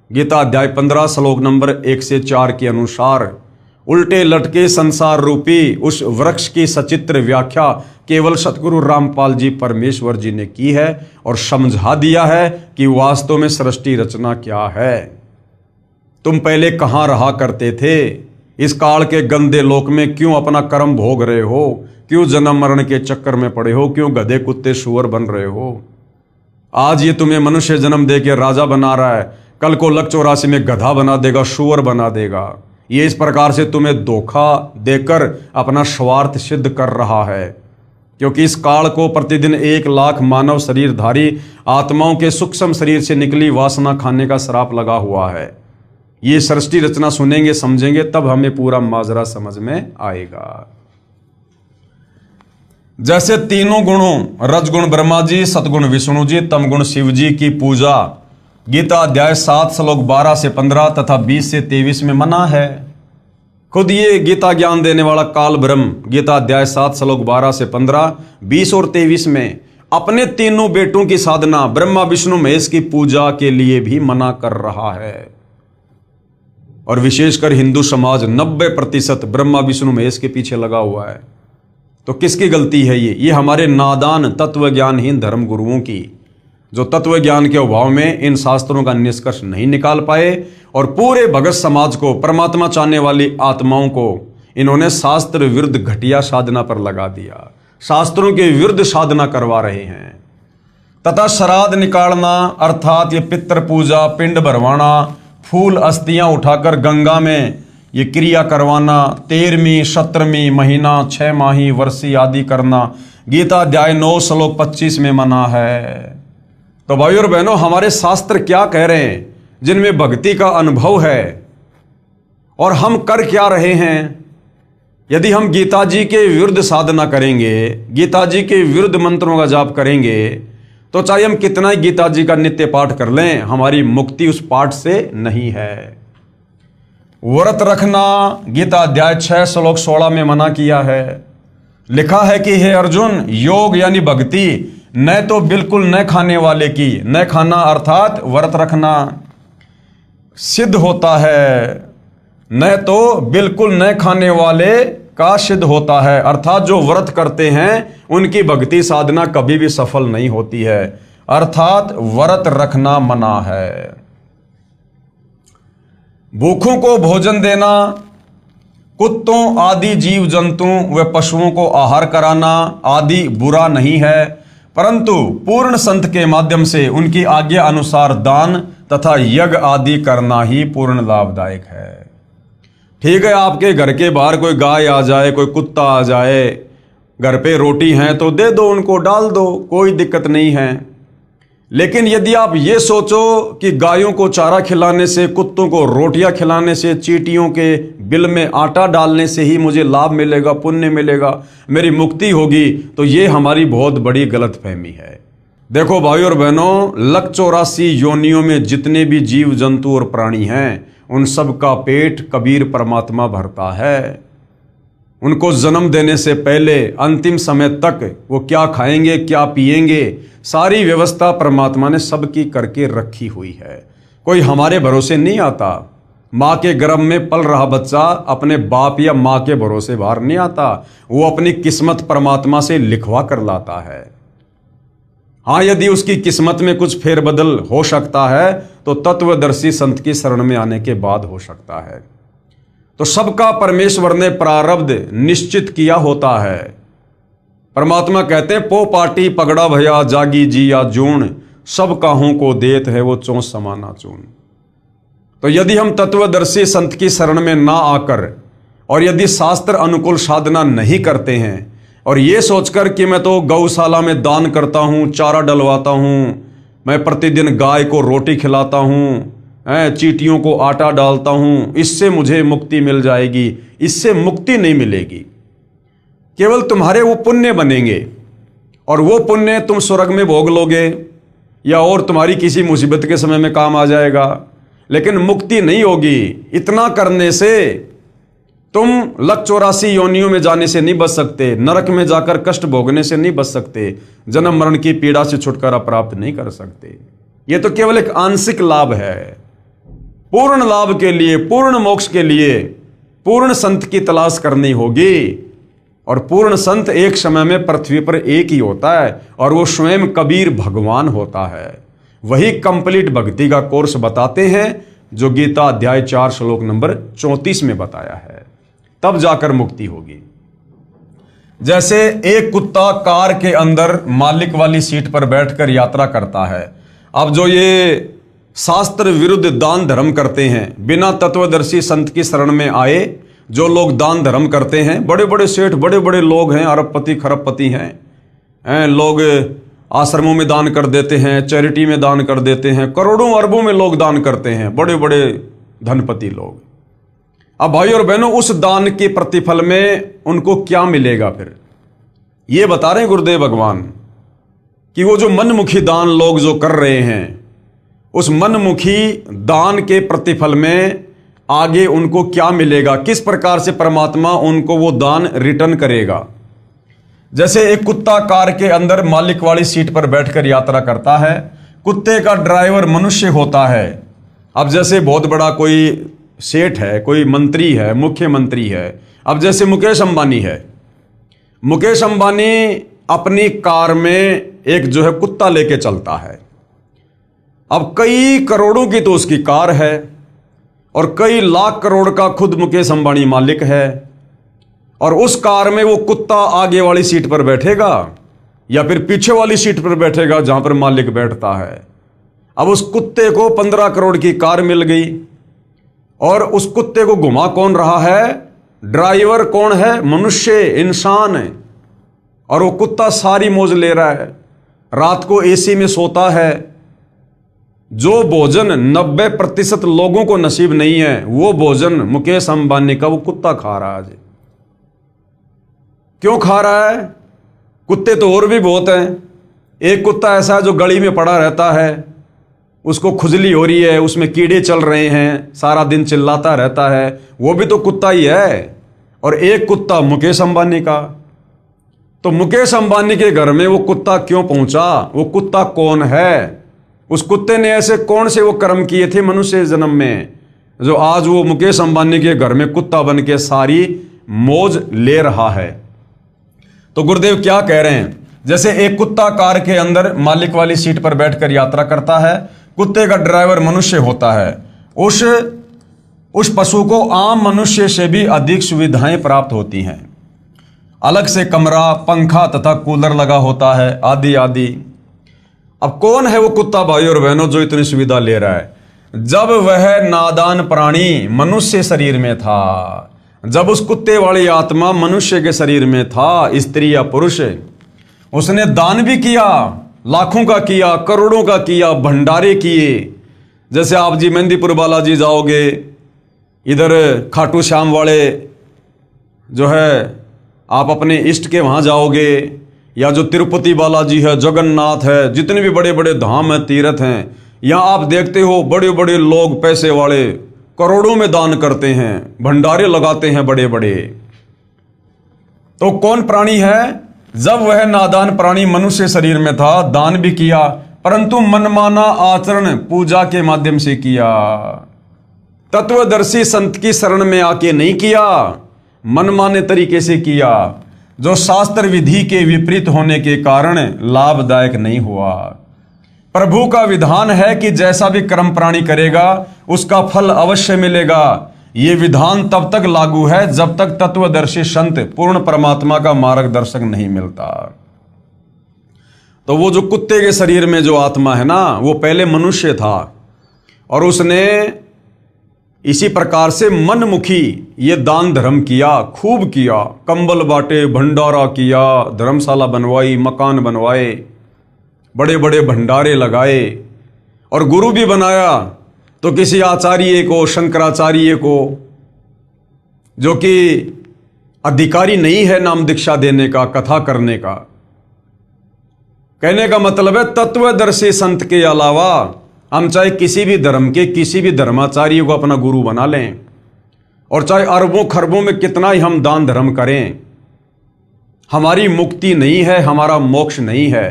गीता अध्याय 15 श्लोक नंबर 1 से 4 के अनुसार उल्टे लटके संसार रूपी उस वृक्ष की सचित्र व्याख्या केवल सतगुरु रामपाल जी परमेश्वर जी ने की है और समझा दिया है कि वास्तव में सृष्टि रचना क्या है। तुम पहले कहाँ रहा करते थे? इस काल के गंदे लोक में क्यों अपना कर्म भोग रहे हो? क्यों जन्म मरण के चक्कर में पड़े हो? क्यों गधे कुत्ते सुअर बन रहे हो? आज ये तुम्हें मनुष्य जन्म दे के राजा बना रहा है, कल को लक 84 में गधा बना देगा, सुअर बना देगा। ये इस प्रकार से तुम्हें धोखा देकर अपना स्वार्थ सिद्ध कर रहा है, क्योंकि इस काल को प्रतिदिन 1 लाख मानव शरीरधारी आत्माओं के सूक्ष्म शरीर से निकली वासना खाने का श्राप लगा हुआ है। ये सृष्टि रचना सुनेंगे, समझेंगे, तब हमें पूरा माजरा समझ में आएगा। जैसे तीनों गुणों रजगुण ब्रह्मा जी, सतगुण विष्णु जी, तमगुण शिव जी की पूजा गीता अध्याय 7 श्लोक 12 से 15 तथा 20 से 23 में मना है। खुद ये गीता ज्ञान देने वाला काल ब्रह्म गीता अध्याय 7 श्लोक 12 से 15, 20 और 23 में अपने तीनों बेटों की साधना ब्रह्मा विष्णु महेश की पूजा के लिए भी मना कर रहा है। और विशेषकर हिंदू समाज 90% ब्रह्मा विष्णु महेश के पीछे लगा हुआ है। तो किसकी गलती है ये हमारे नादान तत्व ज्ञानहीन धर्म गुरुओं की, जो तत्व ज्ञान के अभाव में इन शास्त्रों का निष्कर्ष नहीं निकाल पाए और पूरे भगत समाज को, परमात्मा चाहने वाली आत्माओं को इन्होंने शास्त्र विरुद्ध घटिया साधना पर लगा दिया, शास्त्रों के विरुद्ध साधना करवा रहे हैं। तथा श्राद्ध निकालना अर्थात ये पितृ पूजा, पिंड भरवाना, फूल अस्थियां उठाकर गंगा में ये क्रिया करवाना, 13वीं 17वीं महीना 6 माही वर्षी आदि करना गीता अध्याय 9 श्लोक 25 में मना है। तो भाइयों और बहनों, हमारे शास्त्र क्या कह रहे हैं, जिनमें भक्ति का अनुभव है, और हम कर क्या रहे हैं? यदि हम गीता जी के विरुद्ध साधना करेंगे, गीता जी के विरुद्ध मंत्रों का जाप करेंगे, तो चाहे हम कितना ही गीता जी का नित्य पाठ कर लें, हमारी मुक्ति उस पाठ से नहीं है। व्रत रखना गीता अध्याय 6 श्लोक 16 में मना किया है। लिखा है कि हे अर्जुन, योग यानी भक्ति न तो बिल्कुल न खाने वाले की, न खाना अर्थात व्रत रखना सिद्ध होता है, न तो बिल्कुल न खाने वाले का सिद्ध होता है, अर्थात जो व्रत करते हैं उनकी भक्ति साधना कभी भी सफल नहीं होती है, अर्थात व्रत रखना मना है। भूखों को भोजन देना, कुत्तों आदि जीव जंतुओं व पशुओं को आहार कराना आदि बुरा नहीं है, परंतु पूर्ण संत के माध्यम से उनकी आज्ञा अनुसार दान तथा यज्ञ आदि करना ही पूर्ण लाभदायक है। ठीक है, आपके घर के बाहर कोई गाय आ जाए, कोई कुत्ता आ जाए, घर पे रोटी है तो दे दो, उनको डाल दो, कोई दिक्कत नहीं है। लेकिन यदि आप ये सोचो कि गायों को चारा खिलाने से, कुत्तों को रोटियां खिलाने से, चींटियों के बिल में आटा डालने से ही मुझे लाभ मिलेगा, पुण्य मिलेगा, मेरी मुक्ति होगी, तो ये हमारी बहुत बड़ी गलतफहमी है। देखो भाइयों और बहनों, लक 84 योनियों में जितने भी जीव जंतु और प्राणी हैं, उन सब का पेट कबीर परमात्मा भरता है। उनको जन्म देने से पहले अंतिम समय तक वो क्या खाएंगे क्या पिएंगे, सारी व्यवस्था परमात्मा ने सबकी करके रखी हुई है। कोई हमारे भरोसे नहीं आता। माँ के गर्भ में पल रहा बच्चा अपने बाप या माँ के भरोसे बाहर नहीं आता, वो अपनी किस्मत परमात्मा से लिखवा कर लाता है। हाँ, यदि उसकी किस्मत में कुछ फेरबदल हो सकता है तो तत्वदर्शी संत की शरण में आने के बाद हो सकता है। तो सबका परमेश्वर ने प्रारब्ध निश्चित किया होता है। परमात्मा कहते हैं, पो पाटी पगड़ा भया जागी जी या जून, सब काहू को देत है वो चौंस समाना चून। तो यदि हम तत्वदर्शी संत की शरण में ना आकर और यदि शास्त्र अनुकूल साधना नहीं करते हैं और ये सोचकर कि मैं तो गौशाला में दान करता हूँ, चारा डलवाता हूँ, मैं प्रतिदिन गाय को रोटी खिलाता हूँ, चींटियों को आटा डालता हूँ, इससे मुझे मुक्ति मिल जाएगी, इससे मुक्ति नहीं मिलेगी। केवल तुम्हारे वो पुण्य बनेंगे और वो पुण्य तुम स्वर्ग में भोग लोगे या और तुम्हारी किसी मुसीबत के समय में काम आ जाएगा, लेकिन मुक्ति नहीं होगी। इतना करने से तुम 184 योनियों में जाने से नहीं बच सकते, नरक में जाकर कष्ट भोगने से नहीं बच सकते, जन्म मरण की पीड़ा से छुटकारा प्राप्त नहीं कर सकते। यह तो केवल एक आंशिक लाभ है। पूर्ण लाभ के लिए, पूर्ण मोक्ष के लिए पूर्ण संत की तलाश करनी होगी। और पूर्ण संत एक समय में पृथ्वी पर एक ही होता है और वो स्वयं कबीर भगवान होता है। वही कंप्लीट भक्ति का कोर्स बताते हैं जो गीता अध्याय 4 श्लोक नंबर 34 में बताया है। तब जाकर मुक्ति होगी। जैसे एक कुत्ता कार के अंदर मालिक वाली सीट पर बैठकर यात्रा करता है। अब जो ये शास्त्र विरुद्ध दान धर्म करते हैं, बिना तत्वदर्शी संत की शरण में आए जो लोग दान धर्म करते हैं, बड़े बड़े सेठ, बड़े बड़े लोग हैं, अरबपति खरबपति हैं, लोग आश्रमों में दान कर देते हैं, चैरिटी में दान कर देते हैं, करोड़ों अरबों में लोग दान करते हैं, बड़े बड़े धनपति लोग। अब भाई और बहनों, उस दान के प्रतिफल में उनको क्या मिलेगा? फिर ये बता रहे हैं गुरुदेव भगवान कि वो जो मनमुखी दान लोग जो कर रहे हैं, उस मनमुखी दान के प्रतिफल में आगे उनको क्या मिलेगा, किस प्रकार से परमात्मा उनको वो दान रिटर्न करेगा। जैसे एक कुत्ता कार के अंदर मालिक वाली सीट पर बैठकर यात्रा करता है, कुत्ते का ड्राइवर मनुष्य होता है। अब जैसे बहुत बड़ा कोई सेठ है, कोई मंत्री है, मुख्यमंत्री है, अब जैसे मुकेश अंबानी है। मुकेश अंबानी अपनी कार में एक जो है कुत्ता लेके चलता है। अब कई करोड़ों की तो उसकी कार है और कई लाख करोड़ का खुद मुकेश अंबानी मालिक है। और उस कार में वो कुत्ता आगे वाली सीट पर बैठेगा या फिर पीछे वाली सीट पर बैठेगा जहां पर मालिक बैठता है। अब उस कुत्ते को 15 करोड़ की कार मिल गई और उस कुत्ते को घुमा कौन रहा है? ड्राइवर कौन है? मनुष्य, इंसान है। और वो कुत्ता सारी मौज ले रहा है, रात को एसी में सोता है। जो भोजन 90% लोगों को नसीब नहीं है, वो भोजन मुकेश अंबानी का वो कुत्ता खा रहा है। क्यों खा रहा है? कुत्ते तो और भी बहुत हैं। एक कुत्ता ऐसा है जो गली में पड़ा रहता है, उसको खुजली हो रही है, उसमें कीड़े चल रहे हैं, सारा दिन चिल्लाता रहता है, वो भी तो कुत्ता ही है। और एक कुत्ता मुकेश अंबानी का। तो मुकेश अंबानी के घर में वो कुत्ता क्यों पहुंचा? वो कुत्ता कौन है? उस कुत्ते ने ऐसे कौन से वो कर्म किए थे मनुष्य जन्म में जो आज वो मुकेश अंबानी के घर में कुत्ता बन के सारी मौज ले रहा है? तो गुरुदेव क्या कह रहे हैं? जैसे एक कुत्ता कार के अंदर मालिक वाली सीट पर बैठकर यात्रा करता है, कुत्ते का ड्राइवर मनुष्य होता है। उस पशु को आम मनुष्य से भी अधिक सुविधाएं प्राप्त होती हैं। अलग से कमरा, पंखा तथा कूलर लगा होता है, आदि आदि। अब कौन है वो कुत्ता भाई और बहनों जो इतनी सुविधा ले रहा है? जब वह नादान प्राणी मनुष्य शरीर में था, जब उस कुत्ते वाली आत्मा मनुष्य के शरीर में था, स्त्री या पुरुष, उसने दान भी किया, लाखों का किया, करोड़ों का किया, भंडारे किए। जैसे आप जी मेहंदीपुर बालाजी जाओगे, इधर खाटू श्याम वाले जो है आप अपने इष्ट के वहाँ जाओगे, या जो तिरुपति बालाजी है, जगन्नाथ है, जितने भी बड़े बड़े धाम हैं, तीर्थ हैं, यहाँ आप देखते हो बड़े बड़े लोग, पैसे वाले करोड़ों में दान करते हैं, भंडारे लगाते हैं बड़े बड़े। तो कौन प्राणी है? जब वह नादान प्राणी मनुष्य शरीर में था, दान भी किया, परंतु मनमाना आचरण पूजा के माध्यम से किया। तत्वदर्शी संत की शरण में आके नहीं किया, मनमाने तरीके से किया, जो शास्त्र विधि के विपरीत होने के कारण लाभदायक नहीं हुआ। प्रभु का विधान है कि जैसा भी कर्म प्राणी करेगा उसका फल अवश्य मिलेगा। ये विधान तब तक लागू है जब तक तत्वदर्शी संत पूर्ण परमात्मा का मार्गदर्शक नहीं मिलता। तो वो जो कुत्ते के शरीर में जो आत्मा है ना, वो पहले मनुष्य था और उसने इसी प्रकार से मनमुखी ये दान धर्म किया, खूब किया, कंबल बांटे, भंडारा किया, धर्मशाला बनवाई, मकान बनवाए, बड़े बड़े भंडारे लगाए और गुरु भी बनाया। तो किसी आचार्य को, शंकराचार्य को, जो कि अधिकारी नहीं है नाम दीक्षा देने का, कथा करने का, कहने का मतलब है तत्वदर्शी संत के अलावा हम चाहे किसी भी धर्म के किसी भी धर्माचार्य को अपना गुरु बना लें और चाहे अरबों खरबों में कितना ही हम दान धर्म करें, हमारी मुक्ति नहीं है, हमारा मोक्ष नहीं है।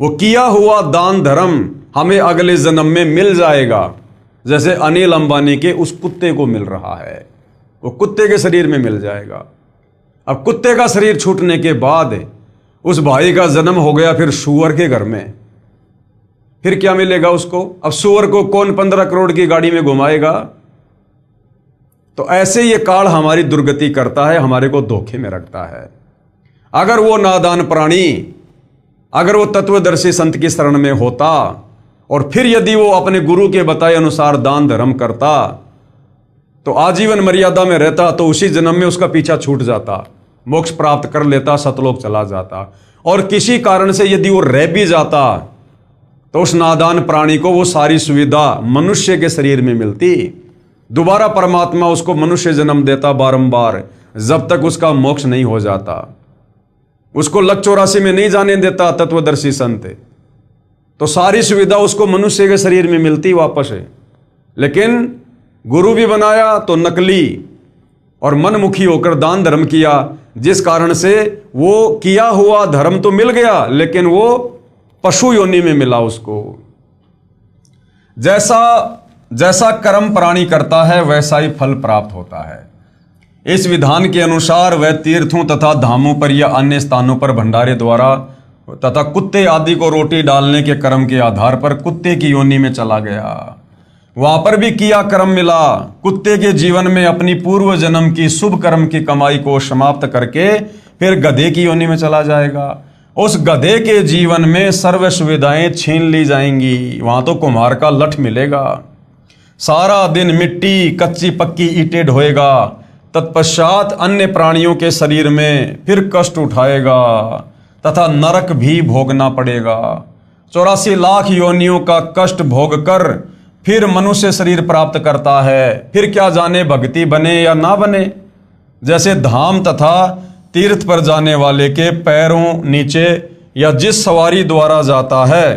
वो किया हुआ दान धर्म हमें अगले जन्म में मिल जाएगा, जैसे अनिल अंबानी के उस कुत्ते को मिल रहा है, वो कुत्ते के शरीर में मिल जाएगा। अब कुत्ते का शरीर छूटने के बाद उस भाई का जन्म हो गया फिर सूअर के घर में, फिर क्या मिलेगा उसको? अब सूअर को कौन 15 करोड़ की गाड़ी में घुमाएगा? तो ऐसे ये काल हमारी दुर्गति करता है, हमारे को धोखे में रखता है। अगर वो नादान प्राणी, अगर वो तत्वदर्शी संत की शरण में होता और फिर यदि वो अपने गुरु के बताए अनुसार दान धर्म करता तो आजीवन मर्यादा में रहता, तो उसी जन्म में उसका पीछा छूट जाता, मोक्ष प्राप्त कर लेता, सतलोक चला जाता। और किसी कारण से यदि वो रह भी जाता तो उस नादान प्राणी को वो सारी सुविधा मनुष्य के शरीर में मिलती, दोबारा परमात्मा उसको मनुष्य जन्म देता बारंबार, जब तक उसका मोक्ष नहीं हो जाता। उसको लक 84 में नहीं जाने देता तत्वदर्शी संत, तो सारी सुविधा उसको मनुष्य के शरीर में मिलती वापस है। लेकिन गुरु भी बनाया तो नकली और मनमुखी होकर दान धर्म किया, जिस कारण से वो किया हुआ धर्म तो मिल गया लेकिन वो पशु योनि में मिला उसको। जैसा जैसा कर्म प्राणी करता है वैसा ही फल प्राप्त होता है। इस विधान के अनुसार वह तीर्थों तथा धामों पर या अन्य स्थानों पर भंडारे द्वारा तथा कुत्ते आदि को रोटी डालने के कर्म के आधार पर कुत्ते की योनि में चला गया। वहां पर भी किया कर्म मिला। कुत्ते के जीवन में अपनी पूर्व जन्म की शुभ कर्म की कमाई को समाप्त करके फिर गधे की योनि में चला जाएगा। उस गधे के जीवन में सर्व सुविधाएं छीन ली जाएंगी। वहां तो कुम्हार का लठ मिलेगा, सारा दिन मिट्टी कच्ची पक्की ईंटें ढोएगा, तत्पश्चात अन्य प्राणियों के शरीर में फिर कष्ट उठाएगा तथा नरक भी भोगना पड़ेगा। 84 लाख योनियों का कष्ट भोग कर फिर मनुष्य शरीर प्राप्त करता है। फिर क्या जाने भक्ति बने या ना बने। जैसे धाम तथा तीर्थ पर जाने वाले के पैरों नीचे या जिस सवारी द्वारा जाता है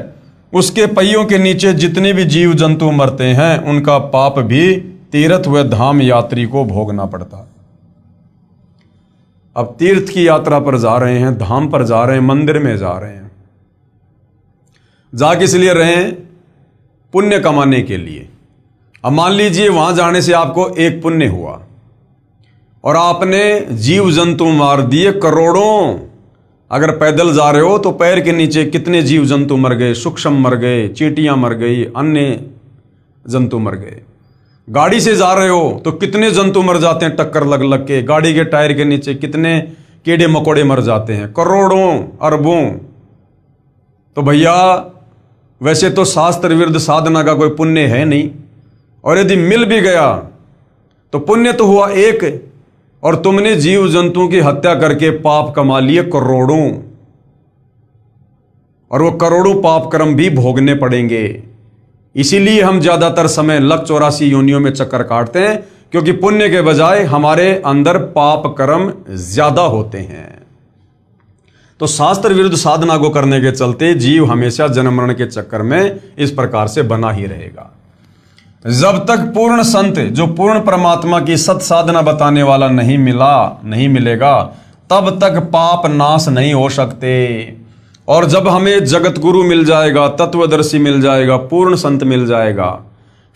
उसके पहियों के नीचे जितने भी जीव जंतु मरते हैं उनका पाप भी तीर्थ व धाम यात्री को भोगना पड़ता। अब तीर्थ की यात्रा पर जा रहे हैं, धाम पर जा रहे हैं, मंदिर में जा रहे हैं, जा किस लिए रहे हैं? पुण्य कमाने के लिए। अब मान लीजिए वहां जाने से आपको एक पुण्य हुआ और आपने जीव जंतु मार दिए करोड़ों। अगर पैदल जा रहे हो तो पैर के नीचे कितने जीव जंतु मर गए, सूक्ष्म मर गए, चींटियां मर गई, अन्य जंतु मर गए। गाड़ी से जा रहे हो तो कितने जंतु मर जाते हैं टक्कर लग लग के। गाड़ी के टायर के नीचे कितने कीड़े मकोड़े मर जाते हैं, करोड़ों अरबों। तो भैया वैसे तो शास्त्र विरुद्ध साधना का कोई पुण्य है नहीं, और यदि मिल भी गया तो पुण्य तो हुआ एक, और तुमने जीव जंतुओं की हत्या करके पाप कमा लिए करोड़ों, और वो करोड़ों पाप कर्म भी भोगने पड़ेंगे। इसीलिए हम ज्यादातर समय लक 84 योनियों में चक्कर काटते हैं, क्योंकि पुण्य के बजाय हमारे अंदर पाप कर्म ज्यादा होते हैं। तो शास्त्र विरुद्ध साधना को करने के चलते जीव हमेशा जन्म मरण के चक्कर में इस प्रकार से बना ही रहेगा। जब तक पूर्ण संत जो पूर्ण परमात्मा की सत साधना बताने वाला नहीं मिलेगा, तब तक पाप नाश नहीं हो सकते। और जब हमें जगत गुरु मिल जाएगा, तत्वदर्शी मिल जाएगा, पूर्ण संत मिल जाएगा,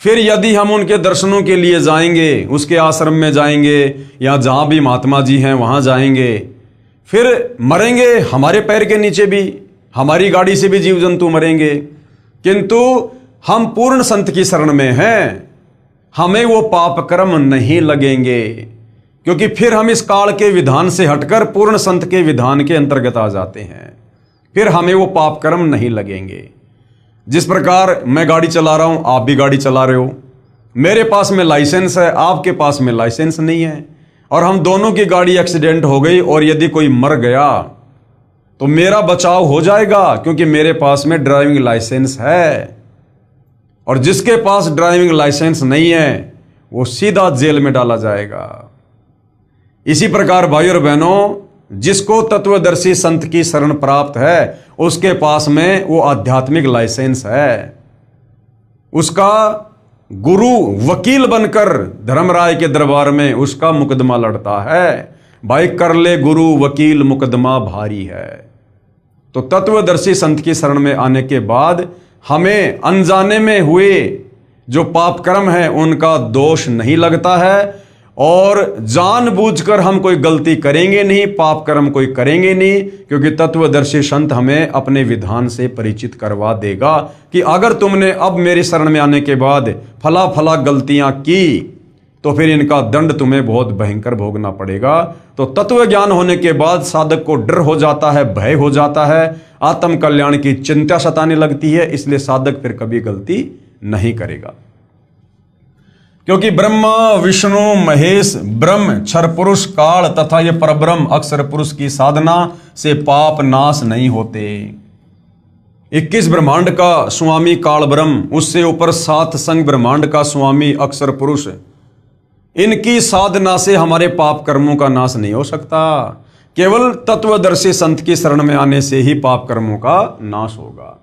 फिर यदि हम उनके दर्शनों के लिए जाएंगे, उसके आश्रम में जाएंगे या जहाँ भी महात्मा जी हैं वहाँ जाएंगे, फिर मरेंगे, हमारे पैर के नीचे भी, हमारी गाड़ी से भी जीव जंतु मरेंगे, किंतु हम पूर्ण संत की शरण में हैं, हमें वो पाप कर्म नहीं लगेंगे, क्योंकि फिर हम इस काल के विधान से हटकर पूर्ण संत के विधान के अंतर्गत आ जाते हैं, फिर हमें वो पाप कर्म नहीं लगेंगे। जिस प्रकार मैं गाड़ी चला रहा हूं, आप भी गाड़ी चला रहे हो, मेरे पास में लाइसेंस है, आपके पास में लाइसेंस नहीं है, और हम दोनों की गाड़ी एक्सीडेंट हो गई और यदि कोई मर गया तो मेरा बचाव हो जाएगा, क्योंकि मेरे पास में ड्राइविंग लाइसेंस है। और जिसके पास ड्राइविंग लाइसेंस नहीं है वो सीधा जेल में डाला जाएगा। इसी प्रकार भाई और बहनों, जिसको तत्वदर्शी संत की शरण प्राप्त है उसके पास में वो आध्यात्मिक लाइसेंस है, उसका गुरु वकील बनकर धर्मराय के दरबार में उसका मुकदमा लड़ता है। भाई कर ले गुरु वकील मुकदमा भारी है। तो तत्वदर्शी संत की शरण में आने के बाद हमें अनजाने में हुए जो पाप कर्म है उनका दोष नहीं लगता है, और जानबूझकर हम कोई गलती करेंगे नहीं, पाप कर्म कोई करेंगे नहीं, क्योंकि तत्वदर्शी संत हमें अपने विधान से परिचित करवा देगा कि अगर तुमने अब मेरी शरण में आने के बाद फला फला गलतियां की तो फिर इनका दंड तुम्हें बहुत भयंकर भोगना पड़ेगा। तो तत्व ज्ञान होने के बाद साधक को डर हो जाता है, भय हो जाता है, आत्म कल्याण की चिंता सताने लगती है, इसलिए साधक फिर कभी गलती नहीं करेगा। क्योंकि ब्रह्मा विष्णु महेश ब्रह्म क्षर पुरुष काल तथा ये परब्रह्म अक्षर पुरुष की साधना से पाप नाश नहीं होते। 21 ब्रह्मांड का स्वामी काल ब्रह्म, उससे ऊपर 7 संग ब्रह्मांड का स्वामी अक्षर पुरुष, इनकी साधना से हमारे पाप कर्मों का नाश नहीं हो सकता। केवल तत्वदर्शी संत की शरण में आने से ही पाप कर्मों का नाश होगा।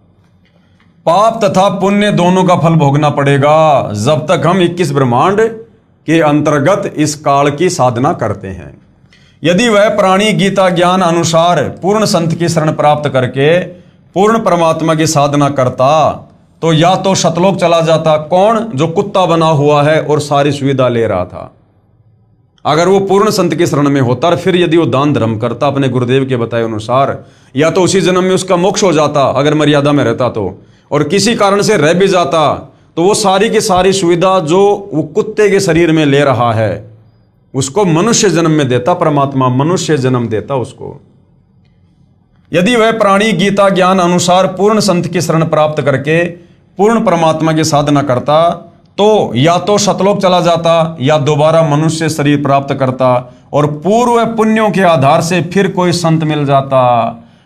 पाप तथा पुण्य दोनों का फल भोगना पड़ेगा जब तक हम 21 ब्रह्मांड के अंतर्गत इस काल की साधना करते हैं। यदि वह प्राणी गीता ज्ञान अनुसार पूर्ण संत की शरण प्राप्त करके पूर्ण परमात्मा की साधना करता तो या तो सतलोक चला जाता। कौन? जो कुत्ता बना हुआ है और सारी सुविधा ले रहा था। अगर वो पूर्ण संत की शरण में होता, फिर यदि वो दान धर्म करता अपने गुरुदेव के बताए अनुसार, या तो उसी जन्म में उसका मोक्ष हो जाता अगर मर्यादा में रहता तो, और किसी कारण से रह भी जाता तो वो सारी की सारी सुविधा जो वो कुत्ते के शरीर में ले रहा है उसको मनुष्य जन्म में देता, परमात्मा मनुष्य जन्म देता उसको। यदि वह प्राणी गीता ज्ञान अनुसार पूर्ण संत की शरण प्राप्त करके पूर्ण परमात्मा की साधना करता तो या तो सतलोक चला जाता या दोबारा मनुष्य शरीर प्राप्त करता, और पूर्व पुण्यों के आधार से फिर कोई संत मिल जाता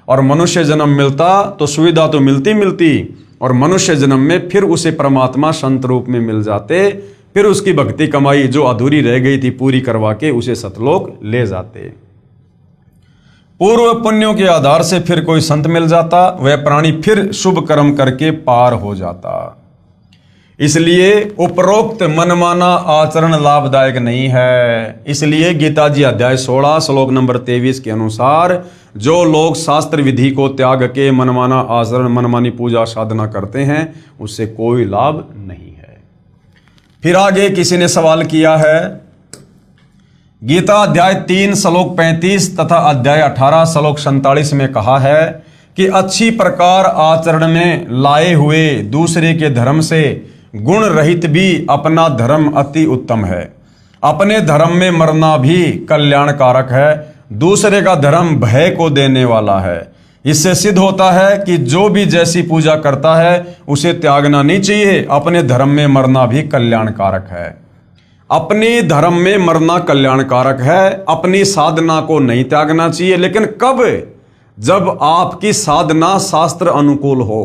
और मनुष्य जन्म मिलता तो सुविधा तो मिलती और मनुष्य जन्म में फिर उसे परमात्मा संत रूप में मिल जाते, फिर उसकी भक्ति कमाई जो अधूरी रह गई थी पूरी करवा के उसे सतलोक ले जाते। पूर्व पुण्यों के आधार से फिर कोई संत मिल जाता, वह प्राणी फिर शुभ कर्म करके पार हो जाता। इसलिए उपरोक्त मनमाना आचरण लाभदायक नहीं है। इसलिए गीता जी अध्याय 16 श्लोक नंबर 23 के अनुसार जो लोग शास्त्र विधि को त्याग के मनमाना आचरण मनमानी पूजा साधना करते हैं उससे कोई लाभ नहीं है। फिर आगे किसी ने सवाल किया है, गीता अध्याय 3 श्लोक 35 तथा अध्याय 18 श्लोक 47 में कहा है कि अच्छी प्रकार आचरण में लाए हुए दूसरे के धर्म से गुण रहित भी अपना धर्म अति उत्तम है। अपने धर्म में मरना भी कल्याणकारक है। दूसरे का धर्म भय को देने वाला है। इससे सिद्ध होता है कि जो भी जैसी पूजा करता है उसे त्यागना नहीं चाहिए। अपने धर्म में मरना भी कल्याणकारक है। अपने धर्म में मरना कल्याणकारक है। अपनी साधना को नहीं त्यागना चाहिए, लेकिन कब? जब आपकी साधना शास्त्र अनुकूल हो।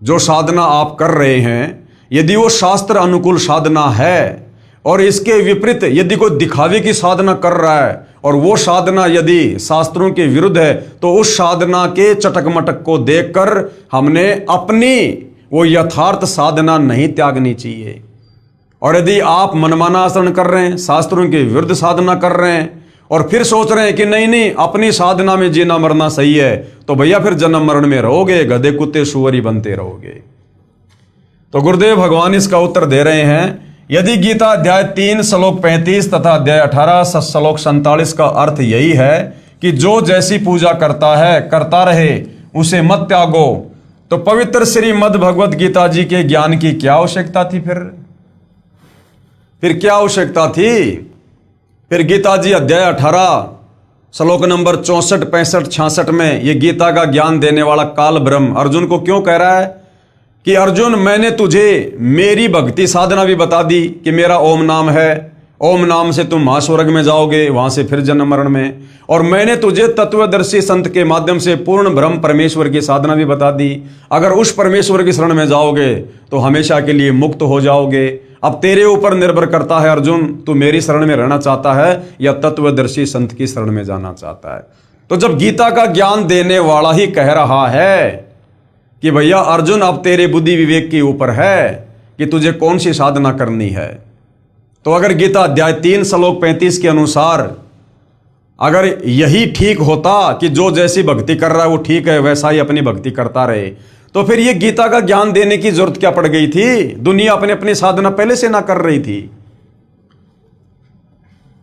जो साधना आप कर रहे हैं यदि वो शास्त्र अनुकूल साधना है और इसके विपरीत यदि कोई दिखावे की साधना कर रहा है और वो साधना यदि शास्त्रों के विरुद्ध है तो उस साधना के चटक मटक को देखकर हमने अपनी वो यथार्थ साधना नहीं त्यागनी चाहिए। और यदि आप मनमाना आचरण कर रहे हैं, शास्त्रों के विरुद्ध साधना कर रहे हैं और फिर सोच रहे हैं कि नहीं नहीं अपनी साधना में जीना मरना सही है, तो भैया फिर जन्म मरण में रहोगे, गधे कुत्ते सुअर ही बनते रहोगे। तो गुरुदेव भगवान इसका उत्तर दे रहे हैं, यदि गीता अध्याय 3 श्लोक 35 तथा अध्याय 18 श्लोक 47 का अर्थ यही है कि जो जैसी पूजा करता है करता रहे, उसे मत त्यागो, तो पवित्र श्रीमद् भगवत गीता जी के ज्ञान की क्या आवश्यकता थी? फिर क्या आवश्यकता थी? फिर गीता जी अध्याय 18 श्लोक नंबर 64, 65, 66 में ये गीता का ज्ञान देने वाला काल ब्रह्म अर्जुन को क्यों कह रहा है कि अर्जुन मैंने तुझे मेरी भक्ति साधना भी बता दी कि मेरा ओम नाम है, ओम नाम से तुम महास्वर्ग में जाओगे, वहां से फिर जन्म मरण में, और मैंने तुझे तत्वदर्शी संत के माध्यम से पूर्ण ब्रह्म परमेश्वर की साधना भी बता दी। अगर उस परमेश्वर की शरण में जाओगे तो हमेशा के लिए मुक्त हो जाओगे। अब तेरे ऊपर निर्भर करता है अर्जुन, तू मेरी शरण में रहना चाहता है या तत्वदर्शी संत की शरण में जाना चाहता है। तो जब गीता का ज्ञान देने वाला ही कह रहा है कि भैया अर्जुन अब तेरे बुद्धि विवेक के ऊपर है कि तुझे कौन सी साधना करनी है, तो अगर गीता अध्याय 3 श्लोक 35 के अनुसार अगर यही ठीक होता कि जो जैसी भक्ति कर रहा है वो ठीक है, वैसा ही अपनी भक्ति करता रहे, तो फिर ये गीता का ज्ञान देने की जरूरत क्या पड़ गई थी? दुनिया अपने अपनी साधना पहले से ना कर रही थी।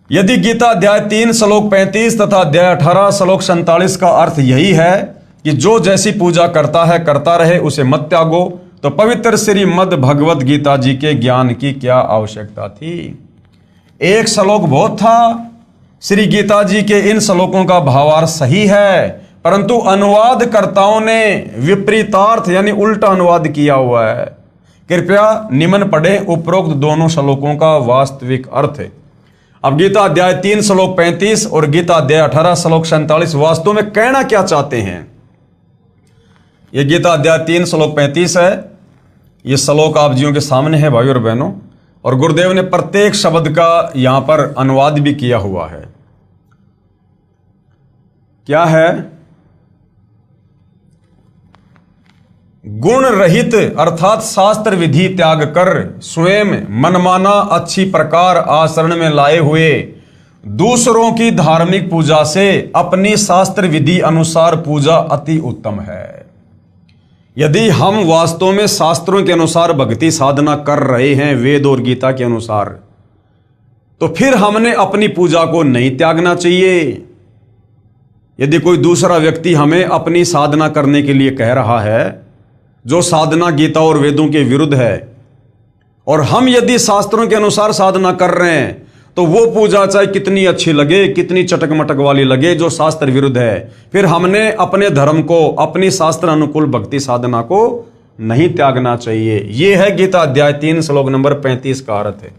यदि गीता अध्याय 3 श्लोक 35 तथा अध्याय 18 श्लोक 47 का अर्थ यही है कि जो जैसी पूजा करता है करता रहे, उसे मत त्यागो, तो पवित्र श्रीमद् भगवत गीता जी के ज्ञान की क्या आवश्यकता थी? एक श्लोक बहुत था। श्री गीता जी के इन श्लोकों का भावार्थ सही है, परंतु अनुवादकर्ताओं ने विपरीतार्थ यानी उल्टा अनुवाद किया हुआ है। कृपया निम्न पढ़ें उपरोक्त दोनों श्लोकों का वास्तविक अर्थ। अब गीता अध्याय 3 श्लोक 35 और गीता अध्याय 18 श्लोक 47 वास्तव में कहना क्या चाहते हैं? यह गीता अध्याय 3 श्लोक 35 है। यह श्लोक आप जियों के सामने है भाई और बहनों, और गुरुदेव ने प्रत्येक शब्द का यहां पर अनुवाद भी किया हुआ है। क्या है? गुण रहित अर्थात शास्त्र विधि त्याग कर स्वयं मनमाना अच्छी प्रकार आचरण में लाए हुए दूसरों की धार्मिक पूजा से अपनी शास्त्र विधि अनुसार पूजा अति उत्तम है। यदि हम वास्तव में शास्त्रों के अनुसार भक्ति साधना कर रहे हैं वेद और गीता के अनुसार, तो फिर हमने अपनी पूजा को नहीं त्यागना चाहिए। यदि कोई दूसरा व्यक्ति हमें अपनी साधना करने के लिए कह रहा है जो साधना गीता और वेदों के विरुद्ध है, और हम यदि शास्त्रों के अनुसार साधना कर रहे हैं, तो वो पूजा चाहे कितनी अच्छी लगे, कितनी चटक मटक वाली लगे, जो शास्त्र विरुद्ध है, फिर हमने अपने धर्म को, अपनी शास्त्र अनुकूल भक्ति साधना को नहीं त्यागना चाहिए। यह है गीता अध्याय 3 श्लोक नंबर 35 का अर्थ है।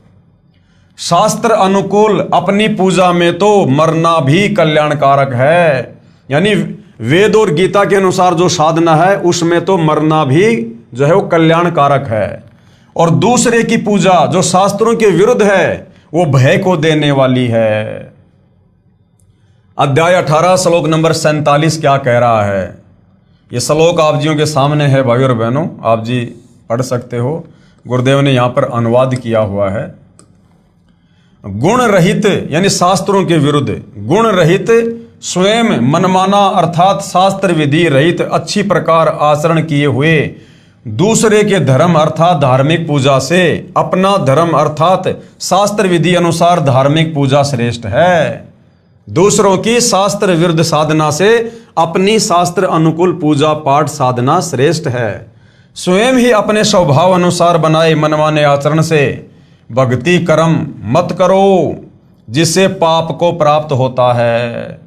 शास्त्र अनुकूल अपनी पूजा में तो मरना भी कल्याणकारक है, यानी वेद और गीता के अनुसार जो साधना है उसमें तो मरना भी जो है वो कल्याणकारक है, और दूसरे की पूजा जो शास्त्रों के विरुद्ध है वो भय को देने वाली है। अध्याय 18 श्लोक नंबर 47 क्या कह रहा है? ये श्लोक आप जियों के सामने है भाई और बहनों, आप जी पढ़ सकते हो। गुरुदेव ने यहां पर अनुवाद किया हुआ है। गुण रहित यानी शास्त्रों के विरुद्ध, गुण रहित स्वयं मनमाना अर्थात शास्त्र विधि रहित अच्छी प्रकार आचरण किए हुए दूसरे के धर्म अर्थात धार्मिक पूजा से अपना धर्म अर्थात शास्त्र विधि अनुसार धार्मिक पूजा श्रेष्ठ है। दूसरों की शास्त्र विरुद्ध साधना से अपनी शास्त्र अनुकूल पूजा पाठ साधना श्रेष्ठ है। स्वयं ही अपने स्वभाव अनुसार बनाए मनमाने आचरण से भक्ति कर्म मत करो, जिससे पाप को प्राप्त होता है।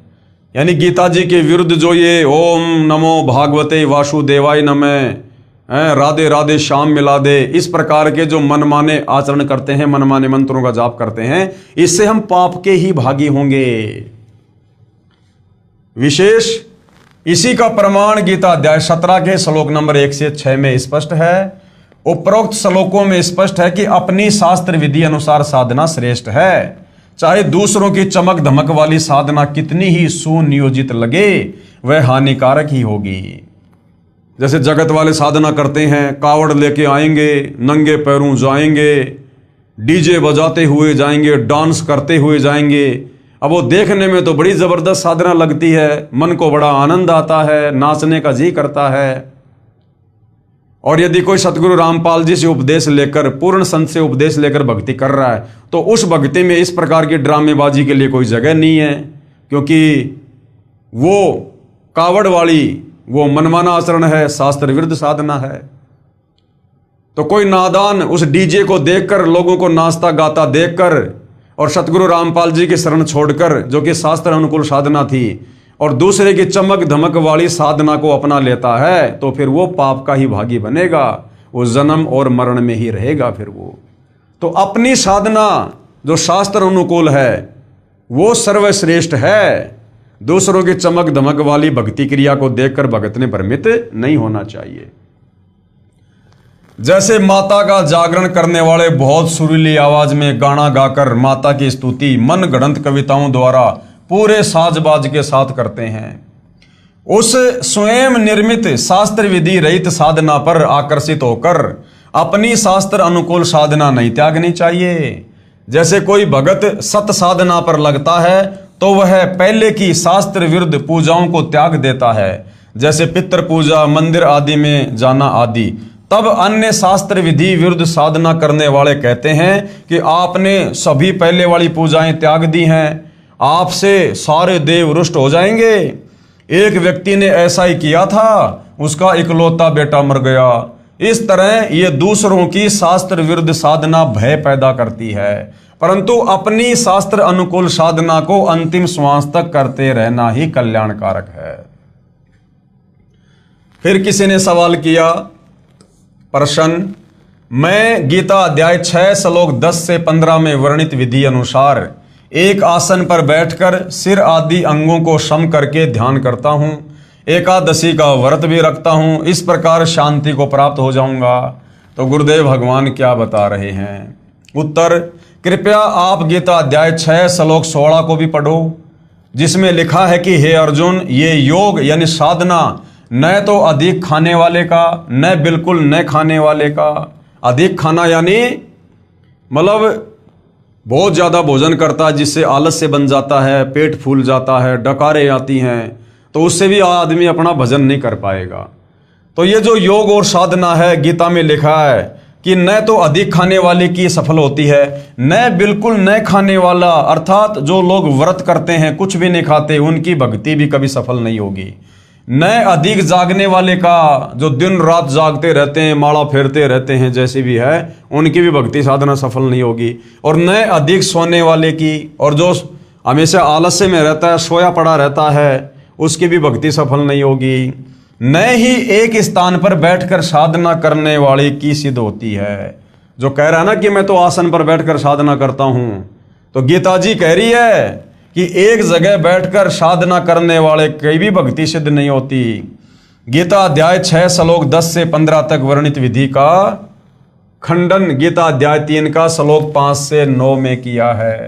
यानी गीता जी के विरुद्ध जो ये ओम नमो भागवते वासुदेवाय नमः, राधे राधे श्याम मिला दे, इस प्रकार के जो मनमाने आचरण करते हैं, मनमाने मंत्रों का जाप करते हैं, इससे हम पाप के ही भागी होंगे। विशेष इसी का प्रमाण गीता अध्याय 17 के श्लोक नंबर 1 से 6 में स्पष्ट है। उपरोक्त श्लोकों में स्पष्ट है कि अपनी शास्त्र विधि अनुसार साधना श्रेष्ठ है, चाहे दूसरों की चमक धमक वाली साधना कितनी ही सुनियोजित लगे, वह हानिकारक ही होगी। जैसे जगत वाले साधना करते हैं, कावड़ लेके आएंगे, नंगे पैरों जाएंगे, डीजे बजाते हुए जाएंगे, डांस करते हुए जाएंगे, अब वो देखने में तो बड़ी जबरदस्त साधना लगती है, मन को बड़ा आनंद आता है, नाचने का जी करता है। और यदि कोई सतगुरु रामपाल जी से उपदेश लेकर, पूर्ण संत से उपदेश लेकर भक्ति कर रहा है, तो उस भक्ति में इस प्रकार की ड्रामेबाजी के लिए कोई जगह नहीं है, क्योंकि वो कावड़ वाली, वो मनमाना आचरण है, शास्त्र विरुद्ध साधना है। तो कोई नादान उस डीजे को देखकर, लोगों को नाचता गाता देखकर और सतगुरु रामपाल जी की शरण छोड़कर, जो कि शास्त्र अनुकूल साधना थी, और दूसरे की चमक धमक वाली साधना को अपना लेता है, तो फिर वो पाप का ही भागी बनेगा, वो जन्म और मरण में ही रहेगा फिर वो। तो अपनी साधना जो शास्त्र अनुकूल है वो सर्वश्रेष्ठ है। दूसरों की चमक धमक वाली भक्ति क्रिया को देखकर भगत ने भ्रमित नहीं होना चाहिए। जैसे माता का जागरण करने वाले बहुत सुरीली आवाज में गाना गाकर माता की स्तुति मन गढ़ंत कविताओं द्वारा पूरे साजबाज के साथ करते हैं, उस स्वयं निर्मित शास्त्र विधि रहित साधना पर आकर्षित होकर अपनी शास्त्र अनुकूल साधना नहीं त्यागनी चाहिए। जैसे कोई भगत सत साधना पर लगता है तो वह पहले की शास्त्र विरुद्ध पूजाओं को त्याग देता है, जैसे पितृ पूजा, मंदिर आदि में जाना आदि। तब अन्य शास्त्र विधि विरुद्ध साधना करने वाले कहते हैं कि आपने सभी पहले वाली पूजाएं त्याग दी हैं, आपसे सारे देव रुष्ट हो जाएंगे। एक व्यक्ति ने ऐसा ही किया था, उसका इकलौता बेटा मर गया। इस तरह ये दूसरों की शास्त्र विरुद्ध साधना भय पैदा करती है, परंतु अपनी शास्त्र अनुकूल साधना को अंतिम श्वास तक करते रहना ही कल्याणकारक है। फिर किसी ने सवाल किया, प्रश्न, मैं गीता अध्याय 6 श्लोक 10 से 15 में वर्णित विधि अनुसार एक आसन पर बैठकर सिर आदि अंगों को सम करके ध्यान करता हूं, एकादशी का व्रत भी रखता हूं, इस प्रकार शांति को प्राप्त हो जाऊंगा। तो गुरुदेव भगवान क्या बता रहे हैं? उत्तर, कृपया आप गीता अध्याय 6 श्लोक 16 को भी पढ़ो, जिसमें लिखा है कि हे अर्जुन, ये योग यानी साधना न तो अधिक खाने वाले का, न बिल्कुल न खाने वाले का। अधिक खाना यानी मतलब बहुत ज़्यादा भोजन करता है, जिससे आलस्य बन जाता है, पेट फूल जाता है, डकारें आती हैं, तो उससे भी आदमी अपना भजन नहीं कर पाएगा। तो ये जो योग और साधना है, गीता में लिखा है कि न तो अधिक खाने वाले की सफल होती है, न बिल्कुल न खाने वाला, अर्थात जो लोग व्रत करते हैं, कुछ भी नहीं खाते, उनकी भक्ति भी कभी सफल नहीं होगी। न अधिक जागने वाले का, जो दिन रात जागते रहते हैं, माला फेरते रहते हैं, जैसे भी है, उनकी भी भक्ति साधना सफल नहीं होगी। और न अधिक सोने वाले की, और जो हमेशा आलस्य में रहता है, सोया पड़ा रहता है, उसकी भी भक्ति सफल नहीं होगी। न ही एक स्थान पर बैठकर साधना करने वाले की सिद्ध होती है। जो कह रहा है ना कि मैं तो आसन पर बैठकर साधना करता हूं, तो गीता जी कह रही है कि एक जगह बैठकर साधना करने वाले की भी भक्ति सिद्ध नहीं होती। गीता अध्याय 6 श्लोक 10 से 15 तक वर्णित विधि का खंडन गीता अध्याय 3 का श्लोक 5 से 9 में किया है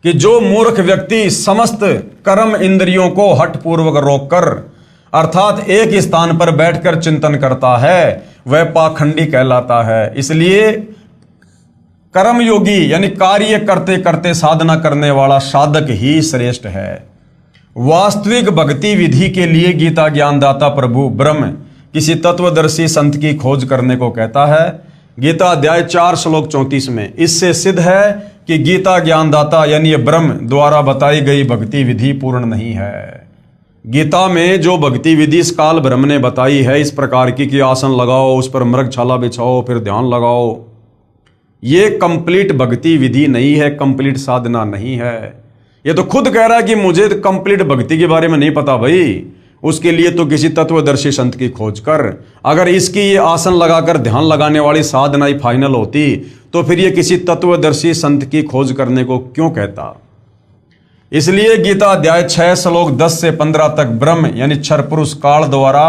कि जो मूर्ख व्यक्ति समस्त कर्म इंद्रियों को हठपूर्वक रोककर, अर्थात एक स्थान पर बैठकर चिंतन करता है, वह पाखंडी कहलाता है। इसलिए कर्मयोगी यानी कार्य करते करते साधना करने वाला साधक ही श्रेष्ठ है। वास्तविक भक्ति विधि के लिए गीता ज्ञानदाता प्रभु ब्रह्म किसी तत्वदर्शी संत की खोज करने को कहता है। गीता अध्याय 4 श्लोक 34 में इससे सिद्ध है कि गीता ज्ञानदाता यानी ये ब्रह्म द्वारा बताई गई भक्ति विधि पूर्ण नहीं है। गीता में जो भक्ति विधि इस काल ब्रह्म ने बताई है, इस प्रकार की कि आसन लगाओ, उस पर मृगछाला बिछाओ, फिर ध्यान लगाओ, ये कंप्लीट भक्ति विधि नहीं है, कंप्लीट साधना नहीं है। ये तो खुद कह रहा है कि मुझे तो कंप्लीट भक्ति के बारे में नहीं पता भाई, उसके लिए तो किसी तत्वदर्शी संत की खोज कर। अगर इसकी ये आसन लगाकर ध्यान लगाने वाली साधना ही फाइनल होती तो फिर ये किसी तत्वदर्शी संत की खोज करने को क्यों कहता। इसलिए गीता अध्याय 6 श्लोक 10 से 15 तक ब्रह्म यानी क्षर पुरुष काल द्वारा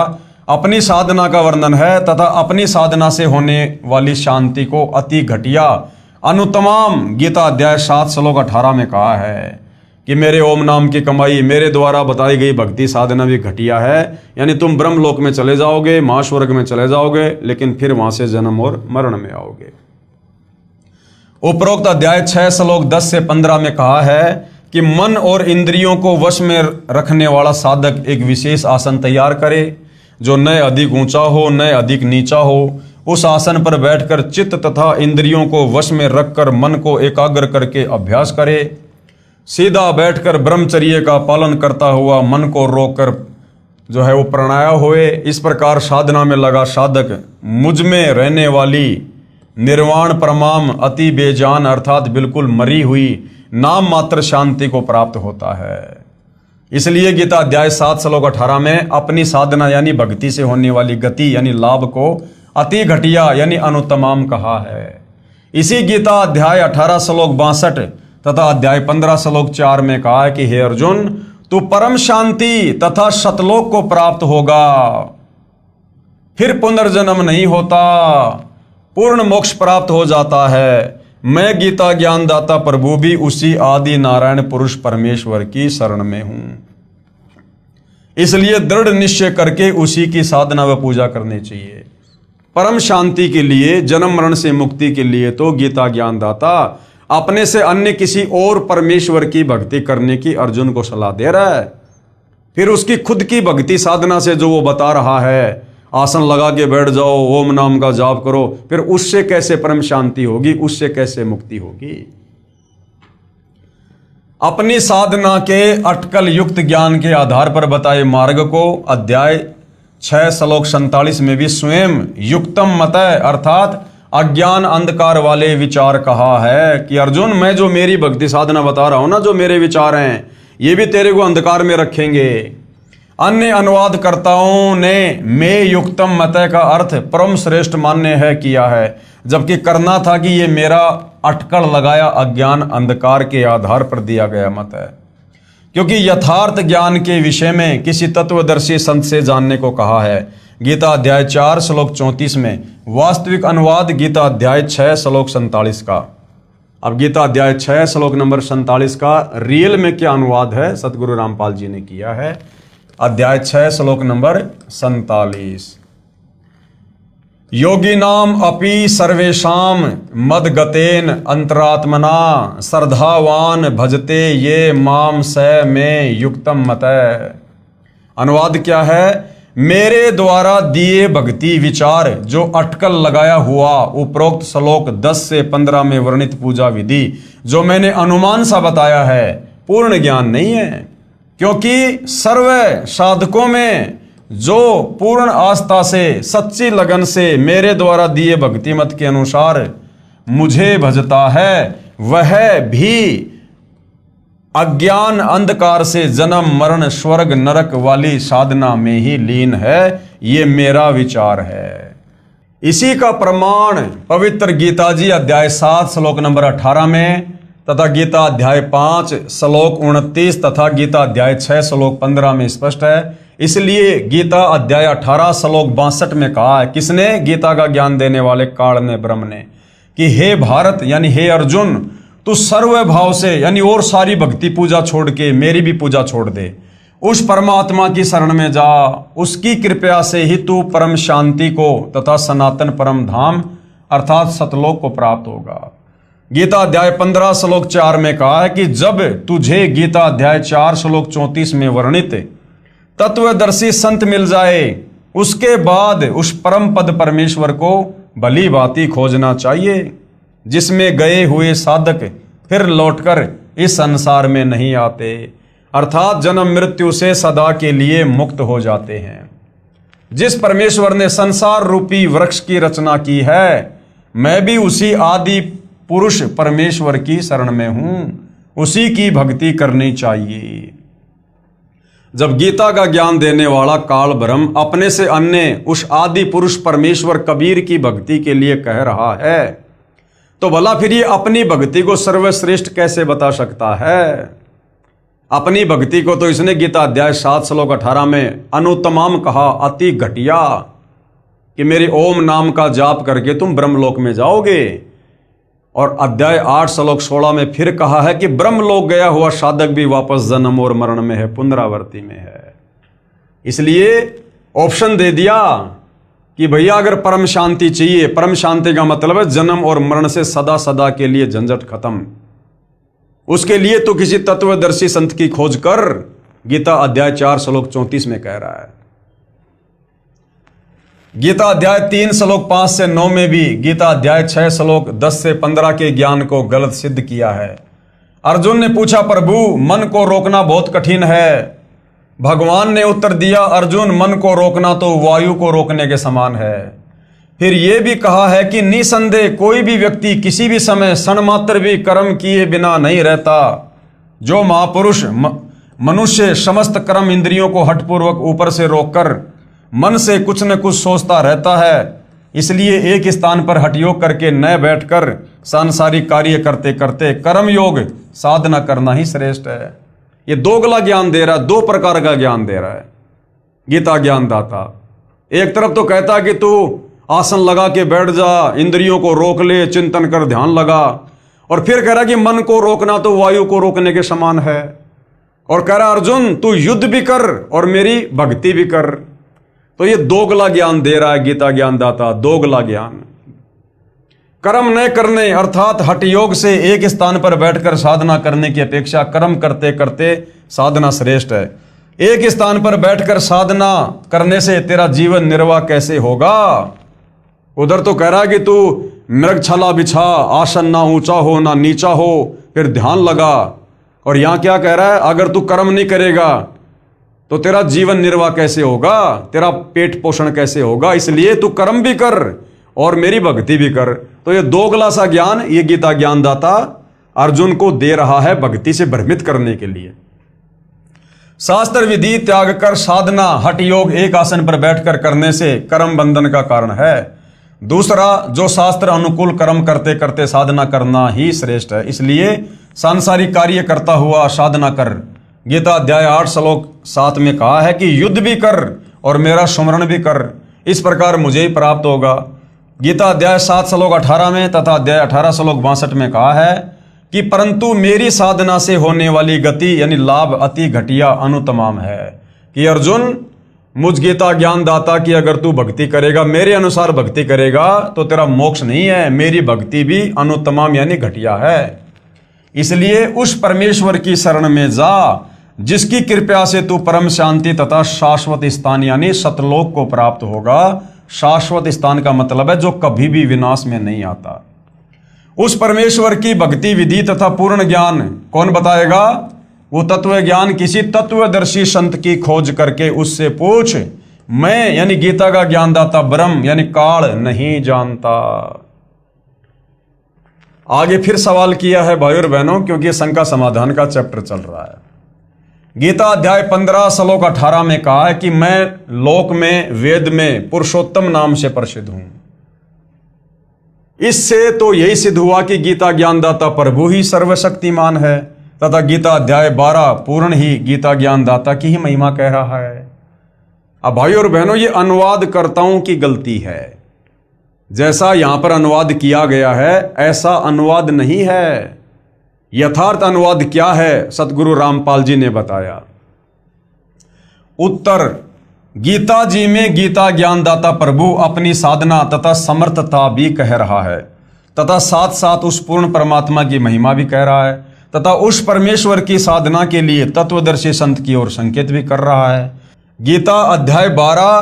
अपनी साधना का वर्णन है तथा अपनी साधना से होने वाली शांति को अति घटिया अनुतमाम गीता अध्याय 7 श्लोक 18 में कहा है कि मेरे ओम नाम की कमाई, मेरे द्वारा बताई गई भक्ति साधना भी घटिया है, यानी तुम ब्रह्मलोक में चले जाओगे, महास्वर्ग में चले जाओगे, लेकिन फिर वहां से जन्म और मरण में आओगे। उपरोक्त अध्याय 6 श्लोक 10 से 15 में कहा है कि मन और इंद्रियों को वश में रखने वाला साधक एक विशेष आसन तैयार करे जो न अधिक ऊंचा हो न अधिक नीचा हो। उस आसन पर बैठकर चित्त तथा इंद्रियों को वश में रखकर मन को एकाग्र करके अभ्यास करे। सीधा बैठकर ब्रह्मचर्य का पालन करता हुआ मन को रोककर जो है वो प्राणायाम होए। इस प्रकार साधना में लगा साधक मुझ में रहने वाली निर्वाण परमाम अति बेजान अर्थात बिल्कुल मरी हुई नाम मात्र शांति को प्राप्त होता है। इसलिए गीता अध्याय 7 श्लोक 18 में अपनी साधना यानी भक्ति से होने वाली गति यानी लाभ को अति घटिया यानी अनुत्तमाम कहा है। इसी गीता अध्याय 18 श्लोक 62 तथा अध्याय 15 श्लोक 4 में कहा है कि हे अर्जुन, तू परम शांति तथा सतलोक को प्राप्त होगा, फिर पुनर्जन्म नहीं होता, पूर्ण मोक्ष प्राप्त हो जाता है। मैं गीता ज्ञानदाता प्रभु भी उसी आदि नारायण पुरुष परमेश्वर की शरण में हूं। इसलिए दृढ़ निश्चय करके उसी की साधना व पूजा करनी चाहिए। परम शांति के लिए, जन्म मरण से मुक्ति के लिए तो गीता ज्ञानदाता अपने से अन्य किसी और परमेश्वर की भक्ति करने की अर्जुन को सलाह दे रहा है। फिर उसकी खुद की भक्ति साधना से जो वो बता रहा है, आसन लगा के बैठ जाओ, ओम नाम का जाप करो, फिर उससे कैसे परम शांति होगी, उससे कैसे मुक्ति होगी। अपनी साधना के अटकल युक्त ज्ञान के आधार पर बताए मार्ग को अध्याय 6 श्लोक 47 में भी स्वयं युक्तम मत अर्थात अज्ञान अंधकार वाले विचार कहा है कि अर्जुन, मैं जो मेरी भक्ति साधना बता रहा हूं ना, जो मेरे विचार हैं, ये भी तेरे को अंधकार में रखेंगे। अन्य अनुवादकर्ताओं ने में युक्तम मत का अर्थ परम श्रेष्ठ मान्य है किया है, जबकि करना था कि ये मेरा अटकल लगाया अज्ञान अंधकार के आधार पर दिया गया मत है। क्योंकि यथार्थ ज्ञान के विषय में किसी तत्वदर्शी संत से जानने को कहा है। गीता अध्याय 4 श्लोक 34 में वास्तविक अनुवाद गीता अध्याय 6 श्लोक 47 का। अब गीता अध्याय 6 श्लोक नंबर 47 का रियल में क्या अनुवाद है सतगुरु रामपाल जी ने किया है। अध्याय 6 श्लोक नंबर 47, योगिनाम अपि सर्वेषाम मदगतेन अंतरात्मना श्रद्धावान भजते ये माम स में युक्तम मत। अनुवाद क्या है? मेरे द्वारा दिए भक्ति विचार जो अटकल लगाया हुआ उपरोक्त श्लोक 10 से 15 में वर्णित पूजा विधि जो मैंने अनुमान सा बताया है, पूर्ण ज्ञान नहीं है। क्योंकि सर्व साधकों में जो पूर्ण आस्था से सच्ची लगन से मेरे द्वारा दिए भक्ति मत के अनुसार मुझे भजता है, वह भी अज्ञान अंधकार से जन्म मरण स्वर्ग नरक वाली साधना में ही लीन है। ये मेरा विचार है। इसी का प्रमाण पवित्र गीता जी अध्याय 7 श्लोक नंबर 18 में तथा गीता अध्याय 5 श्लोक 29 तथा गीता अध्याय 6 श्लोक 15 में स्पष्ट है। इसलिए गीता अध्याय 18 श्लोक 62 में कहा है, किसने? गीता का ज्ञान देने वाले काल ने, ब्रह्म ने, कि हे भारत यानी हे अर्जुन, तू सर्व भाव से यानी और सारी भक्ति पूजा छोड़ के मेरी भी पूजा छोड़ दे, उस परमात्मा की शरण में जा। उसकी कृपया से ही तू परम शांति को तथा सनातन परम धाम अर्थात सतलोक को प्राप्त होगा। गीता अध्याय 15 श्लोक 4 में कहा है कि जब तुझे गीता अध्याय 4 श्लोक 34 में वर्णित तत्वदर्शी संत मिल जाए, उसके बाद उस परम पद परमेश्वर को भली भांति खोजना चाहिए, जिसमें गए हुए साधक फिर लौटकर इस संसार में नहीं आते, अर्थात जन्म मृत्यु से सदा के लिए मुक्त हो जाते हैं। जिस परमेश्वर ने संसार रूपी वृक्ष की रचना की है, मैं भी उसी आदि पुरुष परमेश्वर की शरण में हूं, उसी की भक्ति करनी चाहिए। जब गीता का ज्ञान देने वाला काल ब्रह्म अपने से अन्य उस आदि पुरुष परमेश्वर कबीर की भक्ति के लिए कह रहा है, तो भला फिर ये अपनी भक्ति को सर्वश्रेष्ठ कैसे बता सकता है? अपनी भक्ति को तो इसने गीता अध्याय 7 श्लोक 18 में अनुत्तमाम कहा, अति घटिया, कि मेरे ओम नाम का जाप करके तुम ब्रह्मलोक में जाओगे। और अध्याय 8 श्लोक 16 में फिर कहा है कि ब्रह्मलोक गया हुआ साधक भी वापस जन्म और मरण में है, पुनरावृत्ति में है। इसलिए ऑप्शन दे दिया कि भैया अगर परम शांति चाहिए, परम शांति का मतलब है जन्म और मरण से सदा सदा के लिए झंझट खत्म। उसके लिए तो किसी तत्वदर्शी संत की खोज कर, गीता अध्याय 4 श्लोक 34 में कह रहा है। गीता अध्याय 3 श्लोक 5 से 9 में भी गीता अध्याय 6 श्लोक 10 से 15 के ज्ञान को गलत सिद्ध किया है। अर्जुन ने पूछा, प्रभु मन को रोकना बहुत कठिन है। भगवान ने उत्तर दिया, अर्जुन मन को रोकना तो वायु को रोकने के समान है। फिर यह भी कहा है कि निसंदेह कोई भी व्यक्ति किसी भी समय क्षण मात्र भी कर्म किए बिना नहीं रहता। जो महापुरुष मनुष्य समस्त कर्म इंद्रियों को हठपूर्वक ऊपर से रोककर मन से कुछ न कुछ सोचता रहता है, इसलिए एक स्थान पर हठयोग करके न बैठकर सांसारिक कार्य करते करते कर्म योग साधना करना ही श्रेष्ठ है। ये दोगला ज्ञान दे रहा है, दो प्रकार का ज्ञान दे रहा है गीता ज्ञान दाता। एक तरफ तो कहता है कि तू आसन लगा के बैठ जा, इंद्रियों को रोक ले, चिंतन कर, ध्यान लगा, और फिर कह रहा कि मन को रोकना तो वायु को रोकने के समान है। और कह रहा अर्जुन तू युद्ध भी कर और मेरी भक्ति भी कर। तो ये दोगला ज्ञान दे रहा है गीता ज्ञान दाता, दोगला ज्ञान। कर्म न करने अर्थात हठ योग से एक स्थान पर बैठकर साधना करने की अपेक्षा कर्म करते करते साधना श्रेष्ठ है। एक स्थान पर बैठकर साधना करने से तेरा जीवन निर्वाह कैसे होगा? उधर तो कह रहा है कि तू मृगछाला बिछा, आसन ना ऊंचा हो ना नीचा हो, फिर ध्यान लगा। और यहां क्या कह रहा है, अगर तू कर्म नहीं करेगा तो तेरा जीवन निर्वाह कैसे होगा, तेरा पेट पोषण कैसे होगा, इसलिए तू कर्म भी कर और मेरी भक्ति भी कर। तो ये दोगला सा ज्ञान ये गीता ज्ञान दाता अर्जुन को दे रहा है भक्ति से भ्रमित करने के लिए। शास्त्र विधि त्याग कर साधना हठ योग एक आसन पर बैठकर करने से कर्म बंधन का कारण है। दूसरा, जो शास्त्र अनुकूल कर्म करते करते साधना करना ही श्रेष्ठ है, इसलिए सांसारिक कार्य करता हुआ साधना कर। गीता अध्याय 8 श्लोक 7 में कहा है कि युद्ध भी कर और मेरा स्मरण भी कर, इस प्रकार मुझे ही प्राप्त होगा। गीता अध्याय 7 श्लोक 18 में तथा अध्याय 18 श्लोक 62 में कहा है कि परंतु मेरी साधना से होने वाली गति यानी लाभ अति घटिया अनुतमाम है। कि अर्जुन मुझ गीता ज्ञान दाता की अगर तू भक्ति करेगा, मेरे अनुसार भक्ति करेगा तो तेरा मोक्ष नहीं है, मेरी भक्ति भी अनुतमाम यानी घटिया है। इसलिए उस परमेश्वर की शरण में जा जिसकी कृपा से तू परम शांति तथा शाश्वत स्थान यानी सतलोक को प्राप्त होगा। शाश्वत स्थान का मतलब है जो कभी भी विनाश में नहीं आता। उस परमेश्वर की भक्ति विधि तथा पूर्ण ज्ञान कौन बताएगा? वो तत्व ज्ञान किसी तत्वदर्शी संत की खोज करके उससे पूछ। मैं यानी गीता का ज्ञानदाता ब्रह्म यानी काल नहीं जानता। आगे फिर सवाल किया है भाइयों और बहनों, क्योंकि शंका समाधान का चैप्टर चल रहा है। गीता अध्याय 15 श्लोक 18 में कहा है कि मैं लोक में वेद में पुरुषोत्तम नाम से प्रसिद्ध हूं। इससे तो यही सिद्ध हुआ कि गीता ज्ञानदाता प्रभु ही सर्वशक्तिमान है तथा गीता अध्याय 12 पूर्ण ही गीता ज्ञानदाता की ही महिमा कह रहा है। अब भाइयों और बहनों, ये अनुवादकर्ताओं की गलती है। जैसा यहां पर अनुवाद किया गया है ऐसा अनुवाद नहीं है। यथार्थ अनुवाद क्या है सतगुरु रामपाल जी ने बताया। उत्तर, गीता जी में गीता ज्ञानदाता प्रभु अपनी साधना तथा समर्थता भी कह रहा है तथा साथ साथ उस पूर्ण परमात्मा की महिमा भी कह रहा है तथा उस परमेश्वर की साधना के लिए तत्वदर्शी संत की ओर संकेत भी कर रहा है। गीता अध्याय 12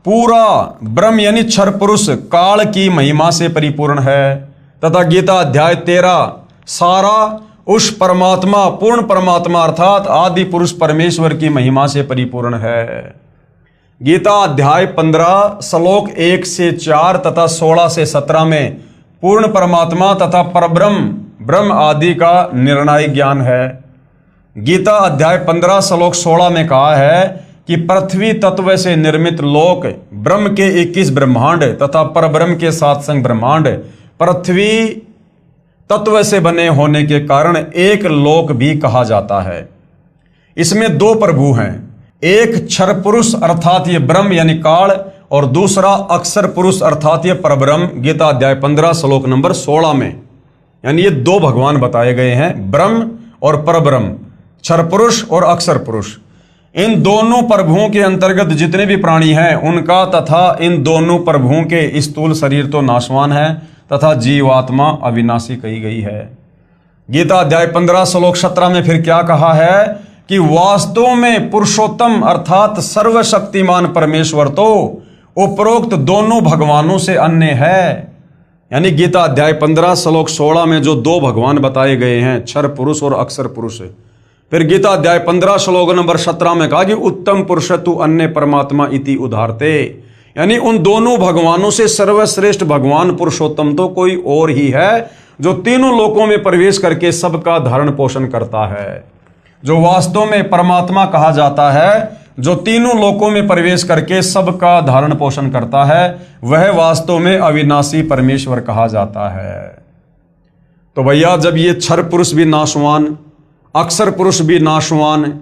पूरा ब्रह्म यानी क्षर पुरुष काल की महिमा से परिपूर्ण है तथा गीता अध्याय 13 सारा उस परमात्मा पूर्ण परमात्मा अर्थात आदि पुरुष परमेश्वर की महिमा से परिपूर्ण है। गीता अध्याय 15 श्लोक 1 से 4 तथा 16 से 17 में पूर्ण परमात्मा तथा परब्रह्म ब्रह्म आदि का निर्णायक ज्ञान है। गीता अध्याय 15 श्लोक 16 में कहा है कि पृथ्वी तत्व से निर्मित लोक ब्रह्म के 21 ब्रह्मांड तथा परब्रह्म के 7 संग ब्रह्मांड पृथ्वी तत्व से बने होने के कारण एक लोक भी कहा जाता है। इसमें दो प्रभु हैं, एक क्षर पुरुष अर्थात ये ब्रह्म यानी काल और दूसरा अक्षर पुरुष अर्थात ये परब्रह्म। गीता अध्याय 15 श्लोक नंबर 16 में यानी ये दो भगवान बताए गए हैं, ब्रह्म और परब्रह्म, क्षर पुरुष और अक्षर पुरुष। इन दोनों प्रभुओं के अंतर्गत जितने भी प्राणी हैं उनका तथा इन दोनों प्रभुओं के स्थूल शरीर तो नाशवान है तथा जीवात्मा अविनाशी कही गई है। गीता अध्याय 15 श्लोक 17 में फिर क्या कहा है कि वास्तव में पुरुषोत्तम अर्थात सर्वशक्तिमान परमेश्वर तो उपरोक्त दोनों भगवानों से अन्य है। यानी गीता अध्याय 15 श्लोक 16 में जो दो भगवान बताए गए हैं, क्षर पुरुष और अक्षर पुरुष, फिर गीता अध्याय 15 श्लोक नंबर 17 में कहा कि उत्तम पुरुष तु अन्य परमात्मा इति उदाहरते। यानी उन दोनों भगवानों से सर्वश्रेष्ठ भगवान पुरुषोत्तम तो कोई और ही है जो तीनों लोकों में प्रवेश करके सबका धारण पोषण करता है। जो वास्तव में परमात्मा कहा जाता है, जो तीनों लोकों में प्रवेश करके सबका धारण पोषण करता है, वह वास्तव में अविनाशी परमेश्वर कहा जाता है। तो भैया जब ये क्षर पुरुष भी नाशवान, अक्षर पुरुष भी नाशवान,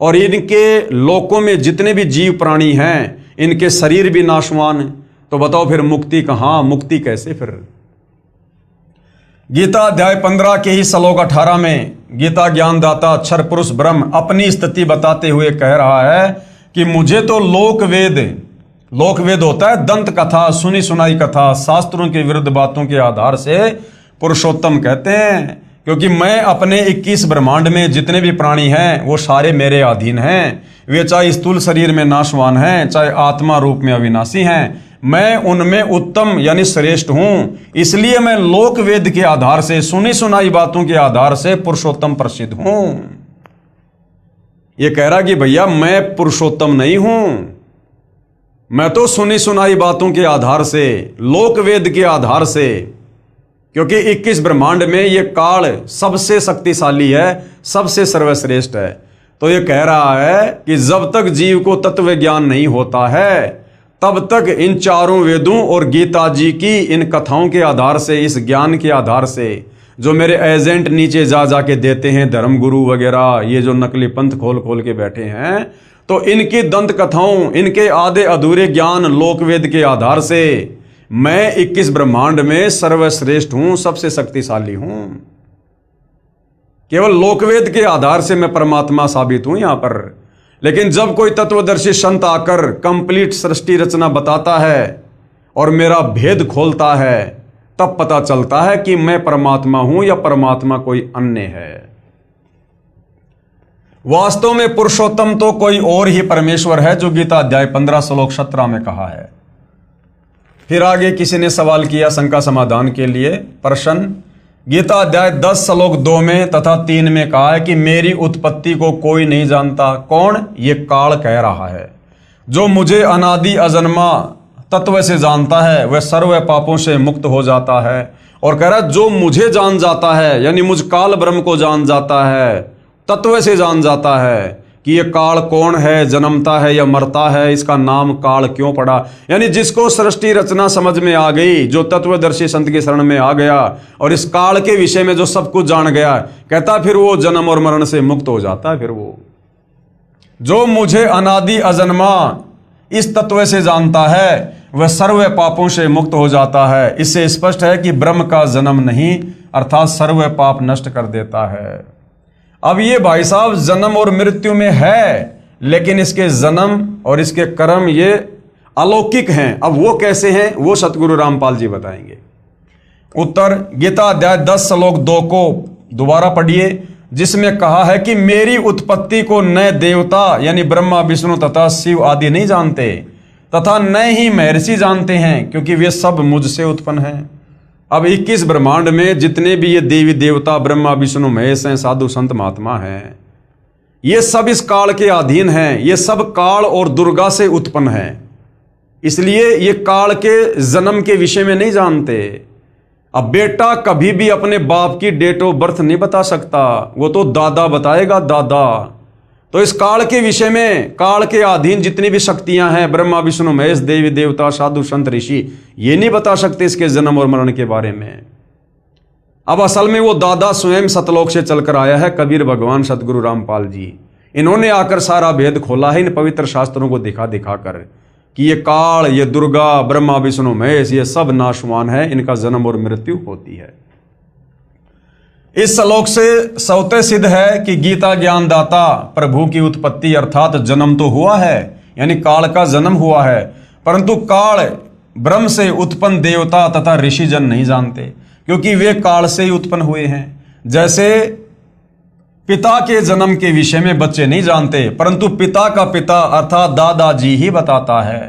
और इनके लोकों में जितने भी जीव प्राणी हैं इनके शरीर भी नाशवान, तो बताओ फिर मुक्ति कहां, मुक्ति कैसे फिर। गीता अध्याय 15 के ही श्लोक 18 में गीता ज्ञानदाता क्षर पुरुष ब्रह्म अपनी स्थिति बताते हुए कह रहा है कि मुझे तो लोक वेद होता है दंत कथा, सुनी सुनाई कथा, शास्त्रों के विरुद्ध बातों के आधार से पुरुषोत्तम कहते हैं, क्योंकि मैं अपने 21 ब्रह्मांड में जितने भी प्राणी हैं वो सारे मेरे अधीन हैं। वे चाहे स्थूल शरीर में नाशवान हैं, चाहे आत्मा रूप में अविनाशी हैं, मैं उनमें उत्तम यानी श्रेष्ठ हूं। इसलिए मैं लोक वेद के आधार से, सुनी सुनाई बातों के आधार से पुरुषोत्तम प्रसिद्ध हूं। ये कह रहा कि भैया मैं पुरुषोत्तम नहीं हूं, मैं तो सुनी सुनाई बातों के आधार से, लोक वेद के आधार से, क्योंकि 21 ब्रह्मांड में ये काल सबसे शक्तिशाली है, सबसे सर्वश्रेष्ठ है। तो ये कह रहा है कि जब तक जीव को तत्व ज्ञान नहीं होता है तब तक इन चारों वेदों और गीता जी की इन कथाओं के आधार से, इस ज्ञान के आधार से जो मेरे एजेंट नीचे जा जाके देते हैं, धर्म गुरु वगैरह, ये जो नकली पंथ खोल खोल के बैठे हैं, तो इनकी दंत कथाओं, इनके आधे अधूरे ज्ञान लोकवेद के आधार से मैं 21 ब्रह्मांड में सर्वश्रेष्ठ हूं, सबसे शक्तिशाली हूं। केवल लोकवेद के आधार से मैं परमात्मा साबित हूं यहां पर। लेकिन जब कोई तत्वदर्शी संत आकर कंप्लीट सृष्टि रचना बताता है और मेरा भेद खोलता है, तब पता चलता है कि मैं परमात्मा हूं या परमात्मा कोई अन्य है। वास्तव में पुरुषोत्तम तो कोई और ही परमेश्वर है, जो गीता अध्याय 15 श्लोक 17 में कहा है। फिर आगे किसी ने सवाल किया शंका समाधान के लिए प्रश्न, गीता अध्याय 10 श्लोक 2 में तथा 3 में कहा है कि मेरी उत्पत्ति को कोई नहीं जानता। कौन? ये काल कह रहा है। जो मुझे अनादि अजन्मा तत्व से जानता है वह सर्व पापों से मुक्त हो जाता है। और कह रहा है जो मुझे जान जाता है, यानी मुझ काल ब्रह्म को जान जाता है, तत्व से जान जाता है कि ये काल कौन है, जन्मता है या मरता है, इसका नाम काल क्यों पड़ा। यानी जिसको सृष्टि रचना समझ में आ गई, जो तत्वदर्शी संत के शरण में आ गया और इस काल के विषय में जो सब कुछ जान गया, कहता फिर वो जन्म और मरण से मुक्त हो जाता है। फिर वो जो मुझे अनादि अजन्मा इस तत्व से जानता है वह सर्व पापों से मुक्त हो जाता है। इससे स्पष्ट है कि ब्रह्म का जन्म नहीं, अर्थात सर्व पाप नष्ट कर देता है। अब ये भाई साहब जन्म और मृत्यु में है, लेकिन इसके जन्म और इसके कर्म ये अलौकिक हैं। अब वो कैसे हैं वो सतगुरु रामपाल जी बताएंगे। उत्तर गीता अध्याय 10 श्लोक 2 को दोबारा पढ़िए, जिसमें कहा है कि मेरी उत्पत्ति को न देवता यानी ब्रह्मा विष्णु तथा शिव आदि नहीं जानते, तथा न ही महर्षि जानते हैं, क्योंकि वे सब मुझसे उत्पन्न हैं। अब 21 ब्रह्मांड में जितने भी ये देवी देवता ब्रह्मा विष्णु महेश हैं, साधु संत महात्मा हैं, ये सब इस काल के अधीन हैं। ये सब काल और दुर्गा से उत्पन्न हैं, इसलिए ये काल के जन्म के विषय में नहीं जानते। अब बेटा कभी भी अपने बाप की डेट ऑफ बर्थ नहीं बता सकता, वो तो दादा बताएगा, दादा। तो इस काल के विषय में, काल के अधीन जितनी भी शक्तियां हैं, ब्रह्मा विष्णु महेश देवी देवता साधु संत ऋषि, ये नहीं बता सकते इसके जन्म और मरण के बारे में। अब असल में वो दादा स्वयं सतलोक से चलकर आया है, कबीर भगवान सतगुरु रामपाल जी। इन्होंने आकर सारा भेद खोला है इन पवित्र शास्त्रों को दिखा दिखा कर कि ये काल, ये दुर्गा, ब्रह्मा विष्णु महेश, ये सब नाशवान है, इनका जन्म और मृत्यु होती है। इस श्लोक से स्वतः सिद्ध है कि गीता ज्ञानदाता प्रभु की उत्पत्ति अर्थात जन्म तो हुआ है, यानी काल का जन्म हुआ है, परंतु काल ब्रह्म से उत्पन्न देवता तथा ऋषिजन नहीं जानते, क्योंकि वे काल से ही उत्पन्न हुए हैं। जैसे पिता के जन्म के विषय में बच्चे नहीं जानते, परंतु पिता का पिता अर्थात दादाजी ही बताता है।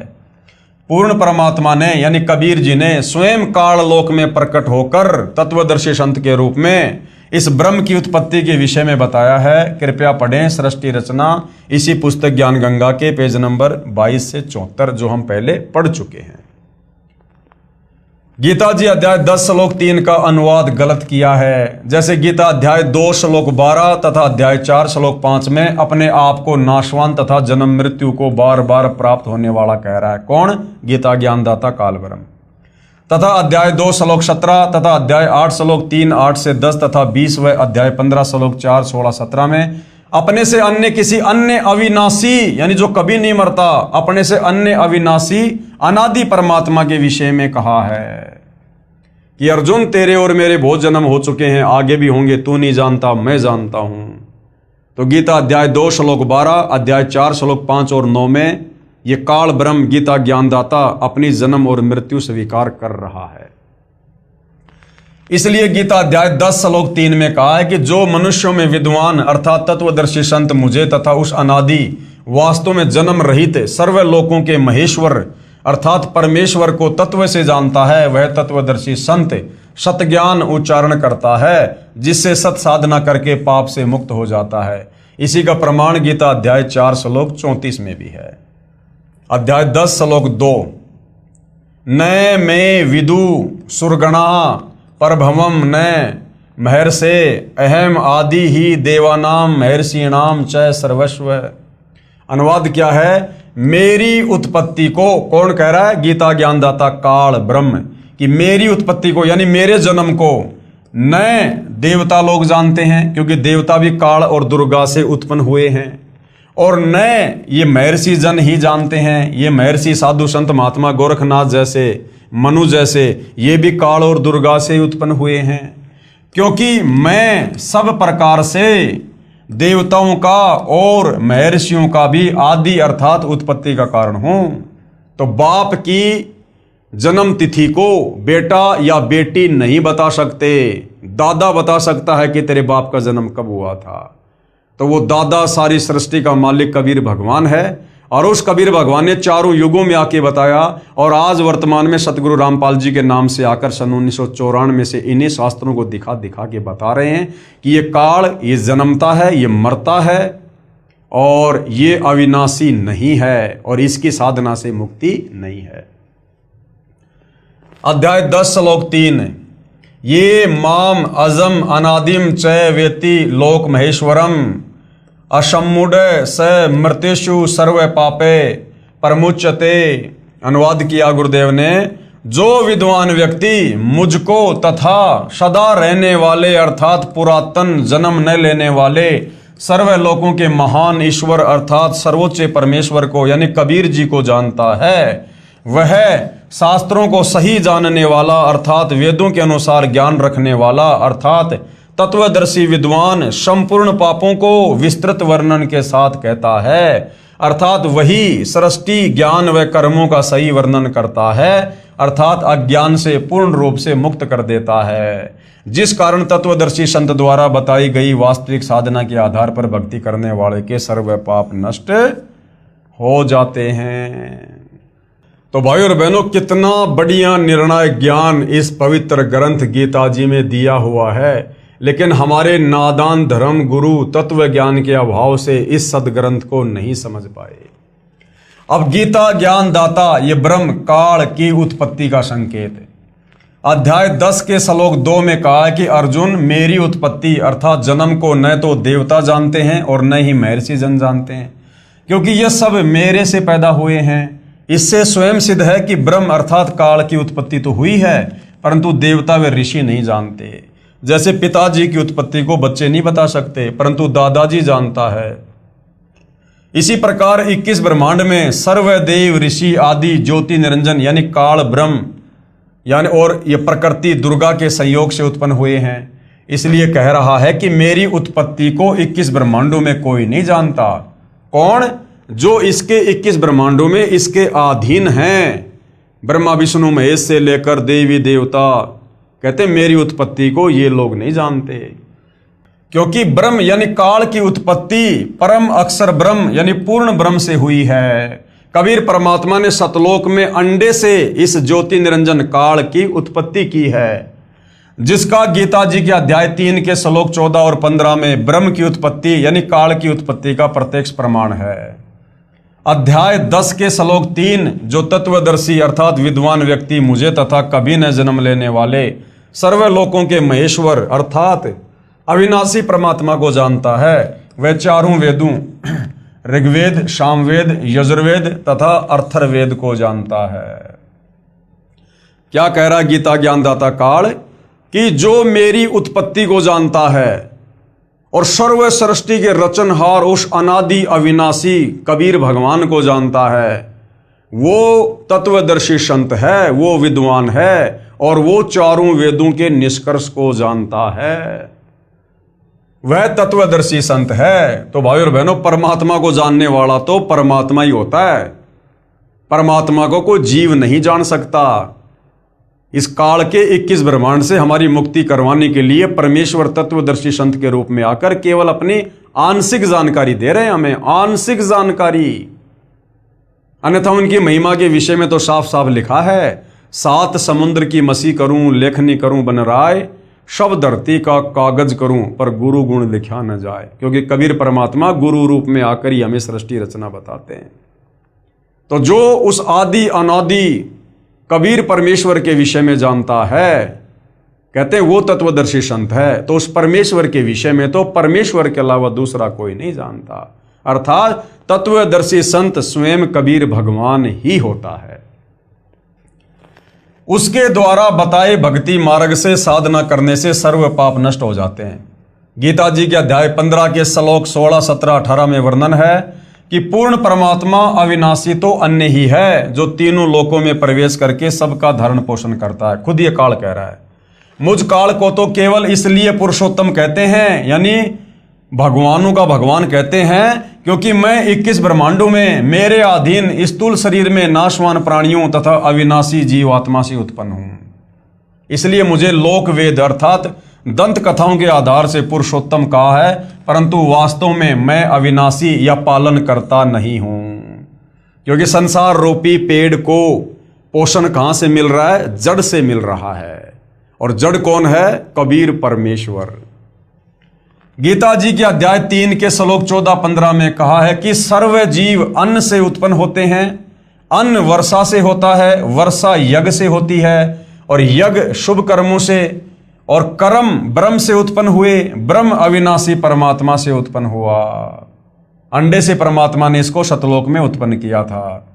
पूर्ण परमात्मा ने यानी कबीर जी ने स्वयं काल लोक में प्रकट होकर तत्वदर्शी संत के रूप में इस ब्रह्म की उत्पत्ति के विषय में बताया है। कृपया पढ़ें सृष्टि रचना, इसी पुस्तक ज्ञान गंगा के पेज नंबर 22 से 74, जो हम पहले पढ़ चुके हैं। गीता जी अध्याय 10 श्लोक 3 का अनुवाद गलत किया है। जैसे गीता अध्याय 2 श्लोक 12 तथा अध्याय 4 श्लोक 5 में अपने आप को नाशवान तथा जन्म मृत्यु को बार बार प्राप्त होने वाला कह रहा है। कौन? गीता ज्ञानदाता काल ब्रह्म। तथा अध्याय 2 श्लोक 17 तथा अध्याय 8 श्लोक 3, 8 से 10 तथा 20 व अध्याय 15 श्लोक 4, 16, 17 में अपने से अन्य किसी अन्य अविनाशी यानी जो कभी नहीं मरता, अपने से अन्य अविनाशी अनादि परमात्मा के विषय में कहा है कि अर्जुन तेरे और मेरे बहुत जन्म हो चुके हैं, आगे भी होंगे, तू नहीं जानता मैं जानता हूं। तो गीता अध्याय 2 श्लोक 12, अध्याय 4 श्लोक 5 और 9 में ये काल ब्रह्म गीता ज्ञानदाता अपनी जन्म और मृत्यु स्वीकार कर रहा है। इसलिए गीता अध्याय 10 श्लोक 3 में कहा है कि जो मनुष्यों में विद्वान अर्थात तत्वदर्शी संत मुझे तथा उस अनादि वास्तव में जन्म रहित सर्व लोकों के महेश्वर अर्थात परमेश्वर को तत्व से जानता है, वह तत्वदर्शी संत सत ज्ञान उच्चारण करता है, जिससे सत साधना करके पाप से मुक्त हो जाता है। इसी का प्रमाण गीता अध्याय 4 श्लोक 34 में भी है। अध्याय 10 श्लोक 2, न मे विदु सुरगणा परभवम न महर्षे अहम आदि ही देवानाम महर्षिणाम च सर्वस्व। अनुवाद क्या है? मेरी उत्पत्ति को कौन कह रहा है? गीता ज्ञानदाता काल ब्रह्म कि मेरी उत्पत्ति को यानी मेरे जन्म को न देवता लोग जानते हैं, क्योंकि देवता भी काल और दुर्गा से उत्पन्न हुए हैं, और न ये महर्षि जन ही जानते हैं। ये महर्षि साधु संत महात्मा गोरखनाथ जैसे, मनु जैसे, ये भी काल और दुर्गा से उत्पन्न हुए हैं, क्योंकि मैं सब प्रकार से देवताओं का और महर्षियों का भी आदि अर्थात उत्पत्ति का कारण हूं। तो बाप की जन्म तिथि को बेटा या बेटी नहीं बता सकते, दादा बता सकता है कि तेरे बाप का जन्म कब हुआ था। तो वो दादा सारी सृष्टि का मालिक कबीर भगवान है, और उस कबीर भगवान ने चारों युगों में आके बताया, और आज वर्तमान में सतगुरु रामपाल जी के नाम से आकर सन 1994 से इन्हीं शास्त्रों को दिखा दिखा के बता रहे हैं कि ये काल, ये जन्मता है, ये मरता है, और ये अविनाशी नहीं है, और इसकी साधना से मुक्ति नहीं है। अध्याय 10 श्लोक 3, ये माम अजम अनादिम च वेति लोक महेश्वरम असम्मुड स मृत्युषु सर्व पापे परमुच्यते। अनुवाद किया गुरुदेव ने, जो विद्वान व्यक्ति मुझको तथा सदा रहने वाले अर्थात पुरातन जन्म न लेने वाले सर्व लोकों के महान ईश्वर अर्थात सर्वोच्च परमेश्वर को यानी कबीर जी को जानता है, वह शास्त्रों को सही जानने वाला अर्थात वेदों के अनुसार ज्ञान रखने वाला अर्थात तत्वदर्शी विद्वान संपूर्ण पापों को विस्तृत वर्णन के साथ कहता है, अर्थात वही सृष्टि ज्ञान व कर्मों का सही वर्णन करता है, अर्थात अज्ञान से पूर्ण रूप से मुक्त कर देता है, जिस कारण तत्वदर्शी संत द्वारा बताई गई वास्तविक साधना के आधार पर भक्ति करने वाले के सर्व पाप नष्ट हो जाते हैं। तो भाई और बहनों, कितना बढ़िया निर्णायक ज्ञान इस पवित्र ग्रंथ गीता जी में दिया हुआ है, लेकिन हमारे नादान धर्म गुरु तत्व ज्ञान के अभाव से इस सदग्रंथ को नहीं समझ पाए। अब गीता ज्ञान दाता ये ब्रह्म काल की उत्पत्ति का संकेत है। अध्याय 10 के श्लोक 2 में कहा है कि अर्जुन, मेरी उत्पत्ति अर्थात जन्म को न तो देवता जानते हैं और न ही महर्षि जन जानते हैं, क्योंकि ये सब मेरे से पैदा हुए हैं। इससे स्वयं सिद्ध है कि ब्रह्म अर्थात काल की उत्पत्ति तो हुई है, परंतु देवता व ऋषि नहीं जानते। जैसे पिताजी की उत्पत्ति को बच्चे नहीं बता सकते, परंतु दादाजी जानता है। इसी प्रकार 21 ब्रह्मांड में सर्वदेव ऋषि आदि ज्योति निरंजन यानी काल ब्रह्म यानी और ये प्रकृति दुर्गा के संयोग से उत्पन्न हुए हैं। इसलिए कह रहा है कि मेरी उत्पत्ति को 21 ब्रह्मांडों में कोई नहीं जानता। कौन? जो इसके 21 ब्रह्मांडों में इसके अधीन हैं, ब्रह्मा विष्णु महेश से लेकर देवी देवता। कहते मेरी उत्पत्ति को ये लोग नहीं जानते। क्योंकि ब्रह्म यानी काल की उत्पत्ति परम अक्षर ब्रह्म यानी पूर्ण ब्रह्म से हुई है। कबीर परमात्मा ने सतलोक में अंडे से इस ज्योति निरंजन काल की उत्पत्ति की है, जिसका गीता जी के अध्याय 3 के श्लोक 14 और 15 में ब्रह्म की उत्पत्ति यानी काल की उत्पत्ति का प्रत्यक्ष प्रमाण है। अध्याय 10 के श्लोक 3 जो तत्वदर्शी अर्थात विद्वान व्यक्ति मुझे तथा कभी न जन्म लेने वाले सर्वलोकों के महेश्वर अर्थात अविनाशी परमात्मा को जानता है, वह चारों वेदों ऋग्वेद, सामवेद, यजुर्वेद तथा अर्थर्वेद को जानता है। क्या कह रहा गीता ज्ञानदाता काल कि जो मेरी उत्पत्ति को जानता है और सर्व सृष्टि के रचनहार उस अनादि अविनाशी कबीर भगवान को जानता है, वो तत्वदर्शी संत है, वो विद्वान है और वो चारों वेदों के निष्कर्ष को जानता है, वह तत्वदर्शी संत है। तो भाई और बहनों, परमात्मा को जानने वाला तो परमात्मा ही होता है। परमात्मा को कोई जीव नहीं जान सकता। इस काल के 21 ब्रह्मांड से हमारी मुक्ति करवाने के लिए परमेश्वर तत्वदर्शी संत के रूप में आकर केवल अपनी आंशिक जानकारी दे रहे हैं हमें, आंशिक जानकारी। अन्यथा उनकी महिमा के विषय में तो साफ साफ लिखा है, 7 समुद्र की मसी करूं, लेखनी करूं बन राय, सब धरती का कागज करूं पर गुरु गुण लिखा न जाए। क्योंकि कबीर परमात्मा गुरु रूप में आकर ही हमें सृष्टि रचना बताते हैं। तो जो उस आदि अनादि कबीर परमेश्वर के विषय में जानता है, कहते हैं वो तत्वदर्शी संत है। तो उस परमेश्वर के विषय में तो परमेश्वर के अलावा दूसरा कोई नहीं जानता, अर्थात तत्वदर्शी संत स्वयं कबीर भगवान ही होता है। उसके द्वारा बताए भक्ति मार्ग से साधना करने से सर्व पाप नष्ट हो जाते हैं। गीता जी के अध्याय 15 के श्लोक 16, 17, 18 में वर्णन है कि पूर्ण परमात्मा अविनाशी तो अन्य ही है, जो तीनों लोकों में प्रवेश करके सबका धारण पोषण करता है। खुद ये काल कह रहा है, मुझ काल को तो केवल इसलिए पुरुषोत्तम कहते हैं, यानी भगवानों का भगवान कहते हैं, क्योंकि मैं 21 ब्रह्मांडों में मेरे अधीन स्थूल शरीर में नाशवान प्राणियों तथा अविनाशी जीवात्मा से उत्पन्न हूं। इसलिए मुझे लोक वेद अर्थात दंत कथाओं के आधार से पुरुषोत्तम कहा है, परंतु वास्तव में मैं अविनाशी या पालन करता नहीं हूं। क्योंकि संसार रूपी पेड़ को पोषण कहां से मिल रहा है? जड़ से मिल रहा है। और जड़ कौन है? कबीर परमेश्वर। गीता जी के अध्याय 3 के श्लोक 14-15 में कहा है कि सर्व जीव अन्न से उत्पन्न होते हैं, अन्न वर्षा से होता है, वर्षा यज्ञ से होती है और यज्ञ शुभ कर्मों से, और कर्म ब्रह्म से उत्पन्न हुए, ब्रह्म अविनाशी परमात्मा से उत्पन्न हुआ। अंडे से परमात्मा ने इसको सतलोक में उत्पन्न किया था।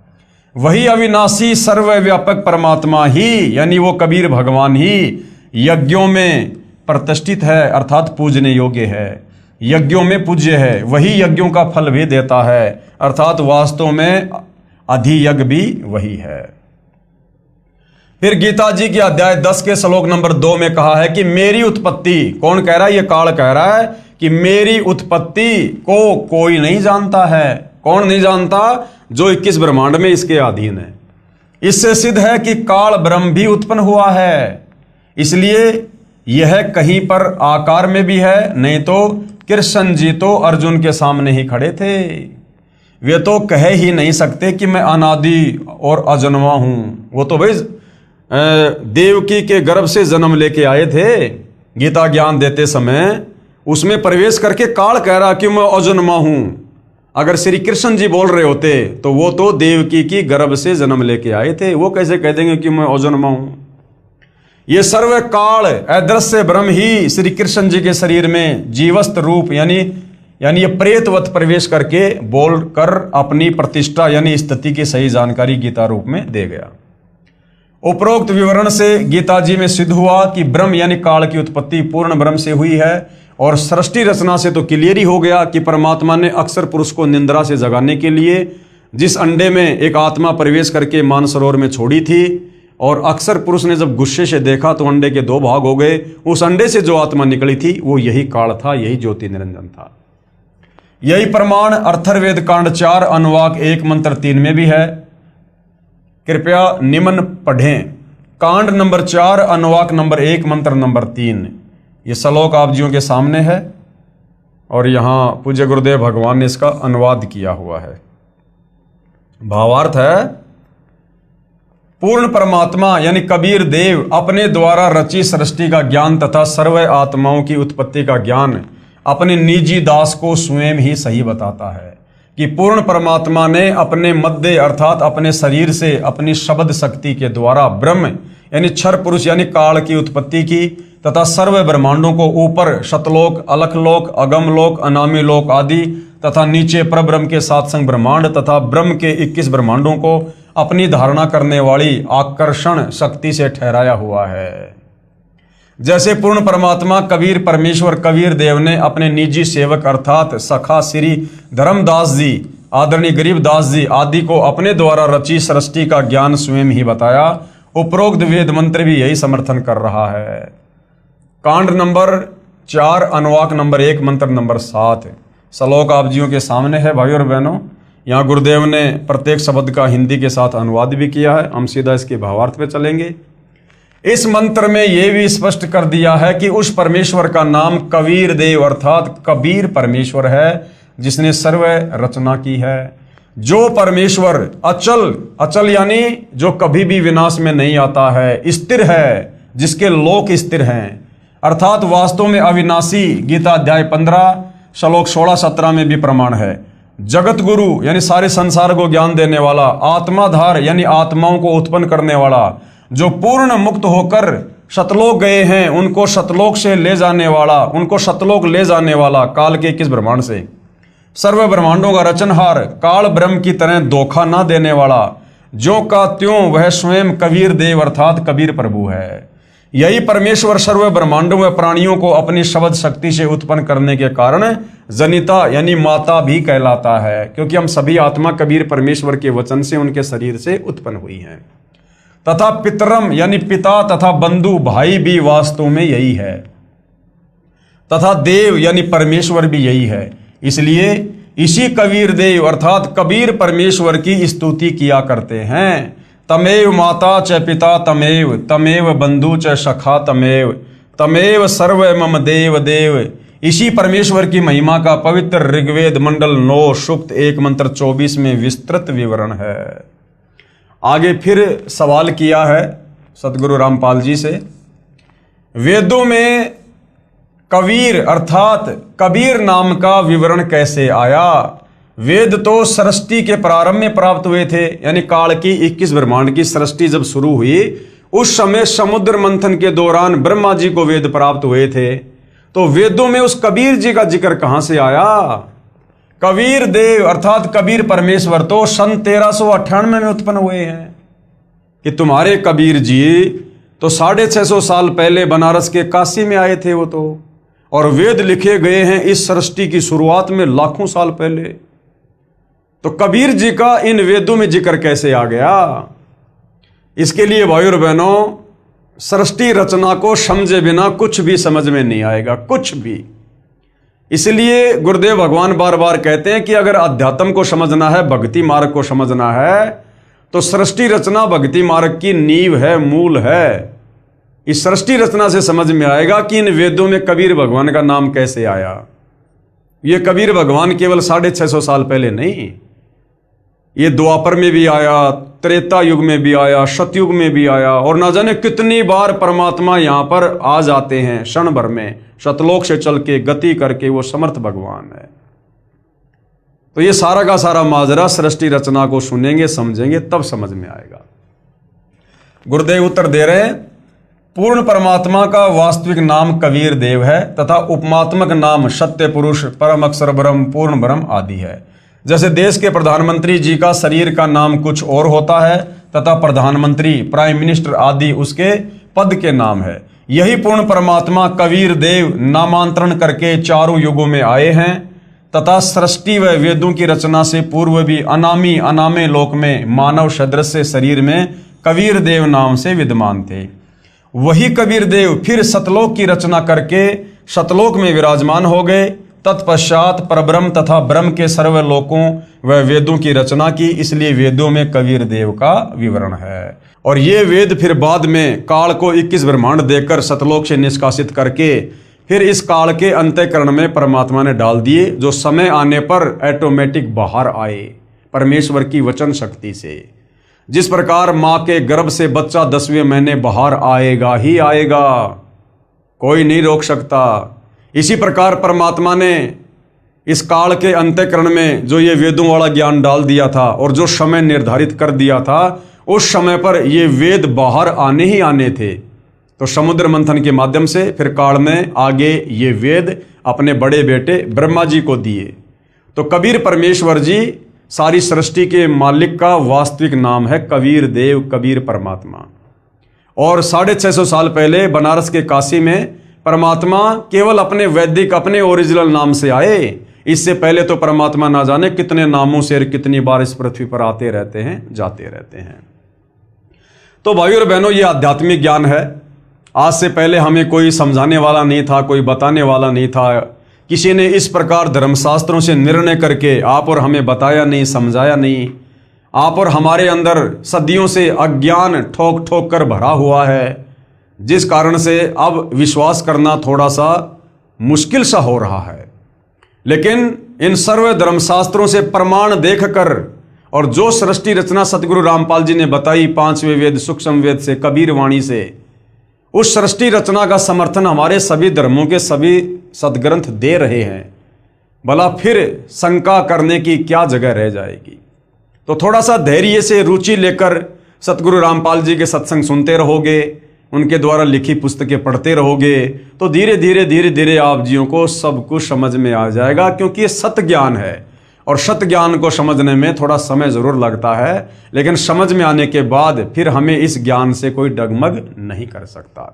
वही अविनाशी सर्वव्यापक परमात्मा ही, यानी वो कबीर भगवान ही यज्ञों में प्रतिष्ठित है, अर्थात पूजने योग्य है, यज्ञों में पूज्य है। वही यज्ञों का फल भी देता है, अर्थात वास्तव में अधियज्ञ भी वही है। फिर गीता जी के अध्याय 10 के श्लोक नंबर 2 में कहा है कि मेरी उत्पत्ति, कौन कह रहा है? ये काल कह रहा है कि मेरी उत्पत्ति को कोई नहीं जानता है। कौन नहीं जानता? जो 21 ब्रह्मांड में इसके अधीन है। इससे सिद्ध है कि काल ब्रह्म भी उत्पन्न हुआ है। इसलिए यह कहीं पर आकार में भी है, नहीं तो कृष्ण जी तो अर्जुन के सामने ही खड़े थे। वे तो कह ही नहीं सकते कि मैं अनादि और अजन्मा हूं। वो तो भाई देवकी के गर्भ से जन्म लेके आए थे। गीता ज्ञान देते समय उसमें प्रवेश करके काल कह रहा कि मैं अजन्मा हूं। अगर श्री कृष्ण जी बोल रहे होते तो वो तो देवकी की गर्भ से जन्म लेके आए थे, वो कैसे कह देंगे कि मैं अजन्मा हूं? ये सर्व काल अदृश्य ब्रह्म ही श्री कृष्ण जी के शरीर में जीवस्त रूप यानी ये प्रेतवत प्रवेश करके बोलकर अपनी प्रतिष्ठा यानी स्थिति की सही जानकारी गीता रूप में दे गया। उपरोक्त विवरण से गीता जी में सिद्ध हुआ कि ब्रह्म यानी काल की उत्पत्ति पूर्ण ब्रह्म से हुई है। और सृष्टि रचना से तो क्लियर ही हो गया कि परमात्मा ने अक्षर पुरुष को निंद्रा से जगाने के लिए जिस अंडे में एक आत्मा प्रवेश करके मानसरोवर में छोड़ी थी, और अक्षर पुरुष ने जब गुस्से से देखा तो अंडे के 2 भाग हो गए। उस अंडे से जो आत्मा निकली थी वो यही काल था, यही ज्योति निरंजन था। यही प्रमाण अथर्ववेद कांड 4 अनुवाक 1 मंत्र 3 में भी है। कृपया निम्न पढ़ें। कांड नंबर 4 अनुवाक नंबर 1 मंत्र नंबर 3। ये श्लोक आप जियों के सामने है। और यहाँ पूज्य गुरुदेव भगवान ने इसका अनुवाद किया हुआ है। भावार्थ है, पूर्ण परमात्मा यानी कबीर देव अपने द्वारा रची सृष्टि का ज्ञान तथा सर्व आत्माओं की उत्पत्ति का ज्ञान अपने निजी दास को स्वयं ही सही बताता है कि पूर्ण परमात्मा ने अपने मध्य अर्थात अपने शरीर से अपनी शब्द शक्ति के द्वारा ब्रह्म यानी क्षर पुरुष यानी काल की उत्पत्ति की तथा सर्व ब्रह्मांडों को ऊपर शतलोक, अलखलोक, अगमलोक, अनामी लोक आदि तथा नीचे परब्रह्म के सात संग ब्रह्मांड तथा ब्रह्म के 21 ब्रह्मांडों को अपनी धारणा करने वाली आकर्षण शक्ति से ठहराया हुआ है। जैसे पूर्ण परमात्मा कबीर परमेश्वर कबीर देव ने अपने निजी सेवक अर्थात सखा श्री धर्मदास जी, आदरणीय गरीबदास जी आदि को अपने द्वारा रची सृष्टि का ज्ञान स्वयं ही बताया, उपरोक्त वेद मंत्र भी यही समर्थन कर रहा है। कांड नंबर 4 अनुवाक नंबर 1 मंत्र नंबर 7 श्लोक आप जियों के सामने है। भाइयों और बहनों, यहाँ गुरुदेव ने प्रत्येक शब्द का हिंदी के साथ अनुवाद भी किया है। हम सीधा इसके भावार्थ पे चलेंगे। इस मंत्र में यह भी स्पष्ट कर दिया है कि उस परमेश्वर का नाम कबीर देव अर्थात कबीर परमेश्वर है जिसने सर्व रचना की है। जो परमेश्वर अचल, अचल यानी जो कभी भी विनाश में नहीं आता है, स्थिर है, जिसके लोक स्थिर हैं अर्थात वास्तव में अविनाशी, गीता अध्याय 15 श्लोक 16-17 में भी प्रमाण है। जगत गुरु यानी सारे संसार को ज्ञान देने वाला, आत्माधार यानी आत्माओं को उत्पन्न करने वाला, जो पूर्ण मुक्त होकर शतलोक गए हैं उनको शतलोक से ले जाने वाला, उनको शतलोक ले जाने वाला, काल के 21 ब्रह्मांड से सर्व ब्रह्मांडों का रचनहार, काल ब्रह्म की तरह धोखा ना देने वाला, जो का त्यों वह स्वयं कबीर देव अर्थात कबीर प्रभु है। यही परमेश्वर सर्व ब्रह्मांडों में प्राणियों को अपनी शब्द शक्ति से उत्पन्न करने के कारण जनिता यानी माता भी कहलाता है, क्योंकि हम सभी आत्मा कबीर परमेश्वर के वचन से उनके शरीर से उत्पन्न हुई हैं। तथा पितरम यानी पिता तथा बंधु भाई भी वास्तव में यही है, तथा देव यानी परमेश्वर भी यही है। इसलिए इसी कबीर देव अर्थात कबीर परमेश्वर की स्तुति किया करते हैं। तमेव माता च पिता तमेव, तमेव बंधु च सखा तमेव, तमेव सर्व मम देव देव। इसी परमेश्वर की महिमा का पवित्र ऋग्वेद मंडल 9 सूक्त 1 मंत्र 24 में विस्तृत विवरण है। आगे फिर सवाल किया है सतगुरु रामपाल जी से, वेदों में कबीर अर्थात कबीर नाम का विवरण कैसे आया? वेद तो सृष्टि के प्रारंभ में प्राप्त हुए थे, यानी काल की 21 ब्रह्मांड की सृष्टि जब शुरू हुई उस समय समुद्र मंथन के दौरान ब्रह्मा जी को वेद प्राप्त हुए थे। तो वेदों में उस कबीर जी का जिक्र कहां से आया? कबीर देव अर्थात कबीर परमेश्वर तो सन 1398 में उत्पन्न हुए हैं कि तुम्हारे कबीर जी तो 650 साल पहले बनारस के काशी में आए थे वो तो, और वेद लिखे गए हैं इस सृष्टि की शुरुआत में लाखों साल पहले। तो कबीर जी का इन वेदों में जिक्र कैसे आ गया? इसके लिए भाइयों और बहनों, सृष्टि रचना को समझे बिना कुछ भी समझ में नहीं आएगा, कुछ भी। इसलिए गुरुदेव भगवान बार बार कहते हैं कि अगर अध्यात्म को समझना है, भक्ति मार्ग को समझना है, तो सृष्टि रचना भक्ति मार्ग की नींव है, मूल है। इस सृष्टि रचना से समझ में आएगा कि इन वेदों में कबीर भगवान का नाम कैसे आया। ये कबीर भगवान केवल 650 साल पहले नहीं, ये द्वापर में भी आया, त्रेता युग में भी आया, सतयुग में भी आया, और ना जाने कितनी बार परमात्मा यहां पर आ जाते हैं क्षण भर में, शतलोक से चल के गति करके। वो समर्थ भगवान है। तो ये सारा का सारा माजरा सृष्टि रचना को सुनेंगे, समझेंगे, तब समझ में आएगा। गुरुदेव उत्तर दे रहे हैं, पूर्ण परमात्मा का वास्तविक नाम कबीर देव है तथा उपमात्मक नाम सत्य पुरुष, परम अक्षर ब्रह्म, पूर्ण ब्रह्म आदि है। जैसे देश के प्रधानमंत्री जी का शरीर का नाम कुछ और होता है तथा प्रधानमंत्री, प्राइम मिनिस्टर आदि उसके पद के नाम है, यही पूर्ण परमात्मा कबीर देव नामांतरण करके चारों युगों में आए हैं तथा सृष्टि व वेदों की रचना से पूर्व भी अनामी अनामे लोक में मानव सदृश शरीर में कबीर देव नाम से विद्यमान थे। वही कबीर देव फिर सतलोक की रचना करके सतलोक में विराजमान हो गए। तत्पश्चात परब्रह्म तथा ब्रह्म के सर्व लोकों व वेदों की रचना की, इसलिए वेदों में कबीर देव का विवरण है। और ये वेद फिर बाद में काल को 21 ब्रह्मांड देकर सतलोक से निष्कासित करके फिर इस काल के अंतःकरण में परमात्मा ने डाल दिए, जो समय आने पर ऑटोमेटिक बाहर आए परमेश्वर की वचन शक्ति से। जिस प्रकार माँ के गर्भ से बच्चा 10वें महीने बाहर आएगा ही आएगा, कोई नहीं रोक सकता। इसी प्रकार परमात्मा ने इस काल के अंतःकरण में जो ये वेदों वाला ज्ञान डाल दिया था और जो समय निर्धारित कर दिया था, उस समय पर ये वेद बाहर आने ही आने थे। तो समुद्र मंथन के माध्यम से फिर काल में आगे ये वेद अपने बड़े बेटे ब्रह्मा जी को दिए। तो कबीर परमेश्वर जी सारी सृष्टि के मालिक का वास्तविक नाम है कबीर देव, कबीर परमात्मा। और 650 साल पहले बनारस के काशी में परमात्मा केवल अपने वैदिक, अपने ओरिजिनल नाम से आए। इससे पहले तो परमात्मा ना जाने कितने नामों से कितनी बार इस पृथ्वी पर आते रहते हैं, जाते रहते हैं। तो भाइयों और बहनों, ये आध्यात्मिक ज्ञान है। आज से पहले हमें कोई समझाने वाला नहीं था, कोई बताने वाला नहीं था। किसी ने इस प्रकार धर्मशास्त्रों से निर्णय करके आप और हमें बताया नहीं, समझाया नहीं। आप और हमारे अंदर सदियों से अज्ञान ठोक ठोक कर भरा हुआ है, जिस कारण से अब विश्वास करना थोड़ा सा मुश्किल सा हो रहा है। लेकिन इन सर्व धर्मशास्त्रों से प्रमाण देखकर और जो सृष्टि रचना सतगुरु रामपाल जी ने बताई 5वें वेद सूक्ष्म वेद से, कबीर वाणी से, उस सृष्टि रचना का समर्थन हमारे सभी धर्मों के सभी सदग्रंथ दे रहे हैं। भला फिर शंका करने की क्या जगह रह जाएगी। तो थोड़ा सा धैर्य से रुचि लेकर सतगुरु रामपाल जी के सत्संग सुनते रहोगे, उनके द्वारा लिखी पुस्तकें पढ़ते रहोगे, तो धीरे धीरे आप जियों को सब कुछ समझ में आ जाएगा। क्योंकि ये सत्य ज्ञान है और सत्य ज्ञान को समझने में थोड़ा समय जरूर लगता है, लेकिन समझ में आने के बाद फिर हमें इस ज्ञान से कोई डगमग नहीं कर सकता।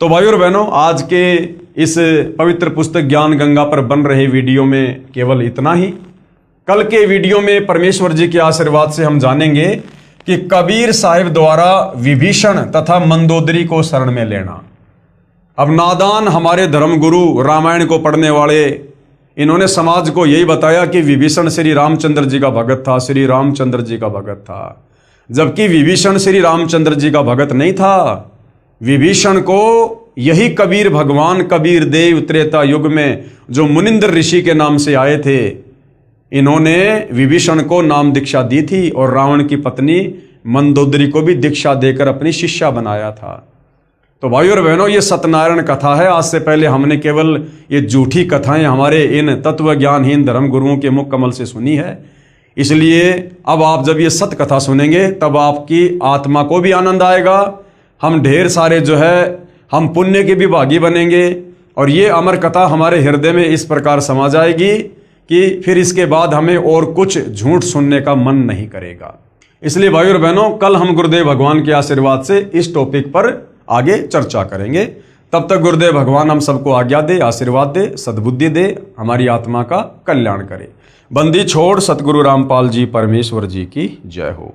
तो भाइयों और बहनों, आज के इस पवित्र पुस्तक ज्ञान गंगा पर बन रहे वीडियो में केवल इतना ही। कल के वीडियो में परमेश्वर जी के आशीर्वाद से हम जानेंगे कि कबीर साहिब द्वारा विभीषण तथा मंदोदरी को शरण में लेना। अब नादान हमारे धर्मगुरु, रामायण को पढ़ने वाले, इन्होंने समाज को यही बताया कि विभीषण श्री रामचंद्र जी का भगत था, श्री रामचंद्र जी का भगत था। जबकि विभीषण श्री रामचंद्र जी का भगत नहीं था। विभीषण को यही कबीर भगवान, कबीर देव त्रेता युग में जो मुनिंद्र ऋषि के नाम से आए थे, इन्होंने विभीषण को नाम दीक्षा दी थी और रावण की पत्नी मंदोदरी को भी दीक्षा देकर अपनी शिष्या बनाया था। तो भाइयों और बहनों, ये सत्यनारायण कथा है। आज से पहले हमने केवल ये झूठी कथाएं हमारे इन तत्व ज्ञानहीन धर्म गुरुओं के मुख कमल से सुनी है। इसलिए अब आप जब ये सत्य कथा सुनेंगे तब आपकी आत्मा को भी आनंद आएगा। हम ढेर सारे जो है हम पुण्य के भी भागी बनेंगे और ये अमर कथा हमारे हृदय में इस प्रकार समा जाएगी कि फिर इसके बाद हमें और कुछ झूठ सुनने का मन नहीं करेगा। इसलिए भाइयों और बहनों, कल हम गुरुदेव भगवान के आशीर्वाद से इस टॉपिक पर आगे चर्चा करेंगे। तब तक गुरुदेव भगवान हम सबको आज्ञा दे, आशीर्वाद दे, सद्बुद्धि दे, हमारी आत्मा का कल्याण करे। बंदी छोड़ सतगुरु रामपाल जी परमेश्वर जी की जय हो।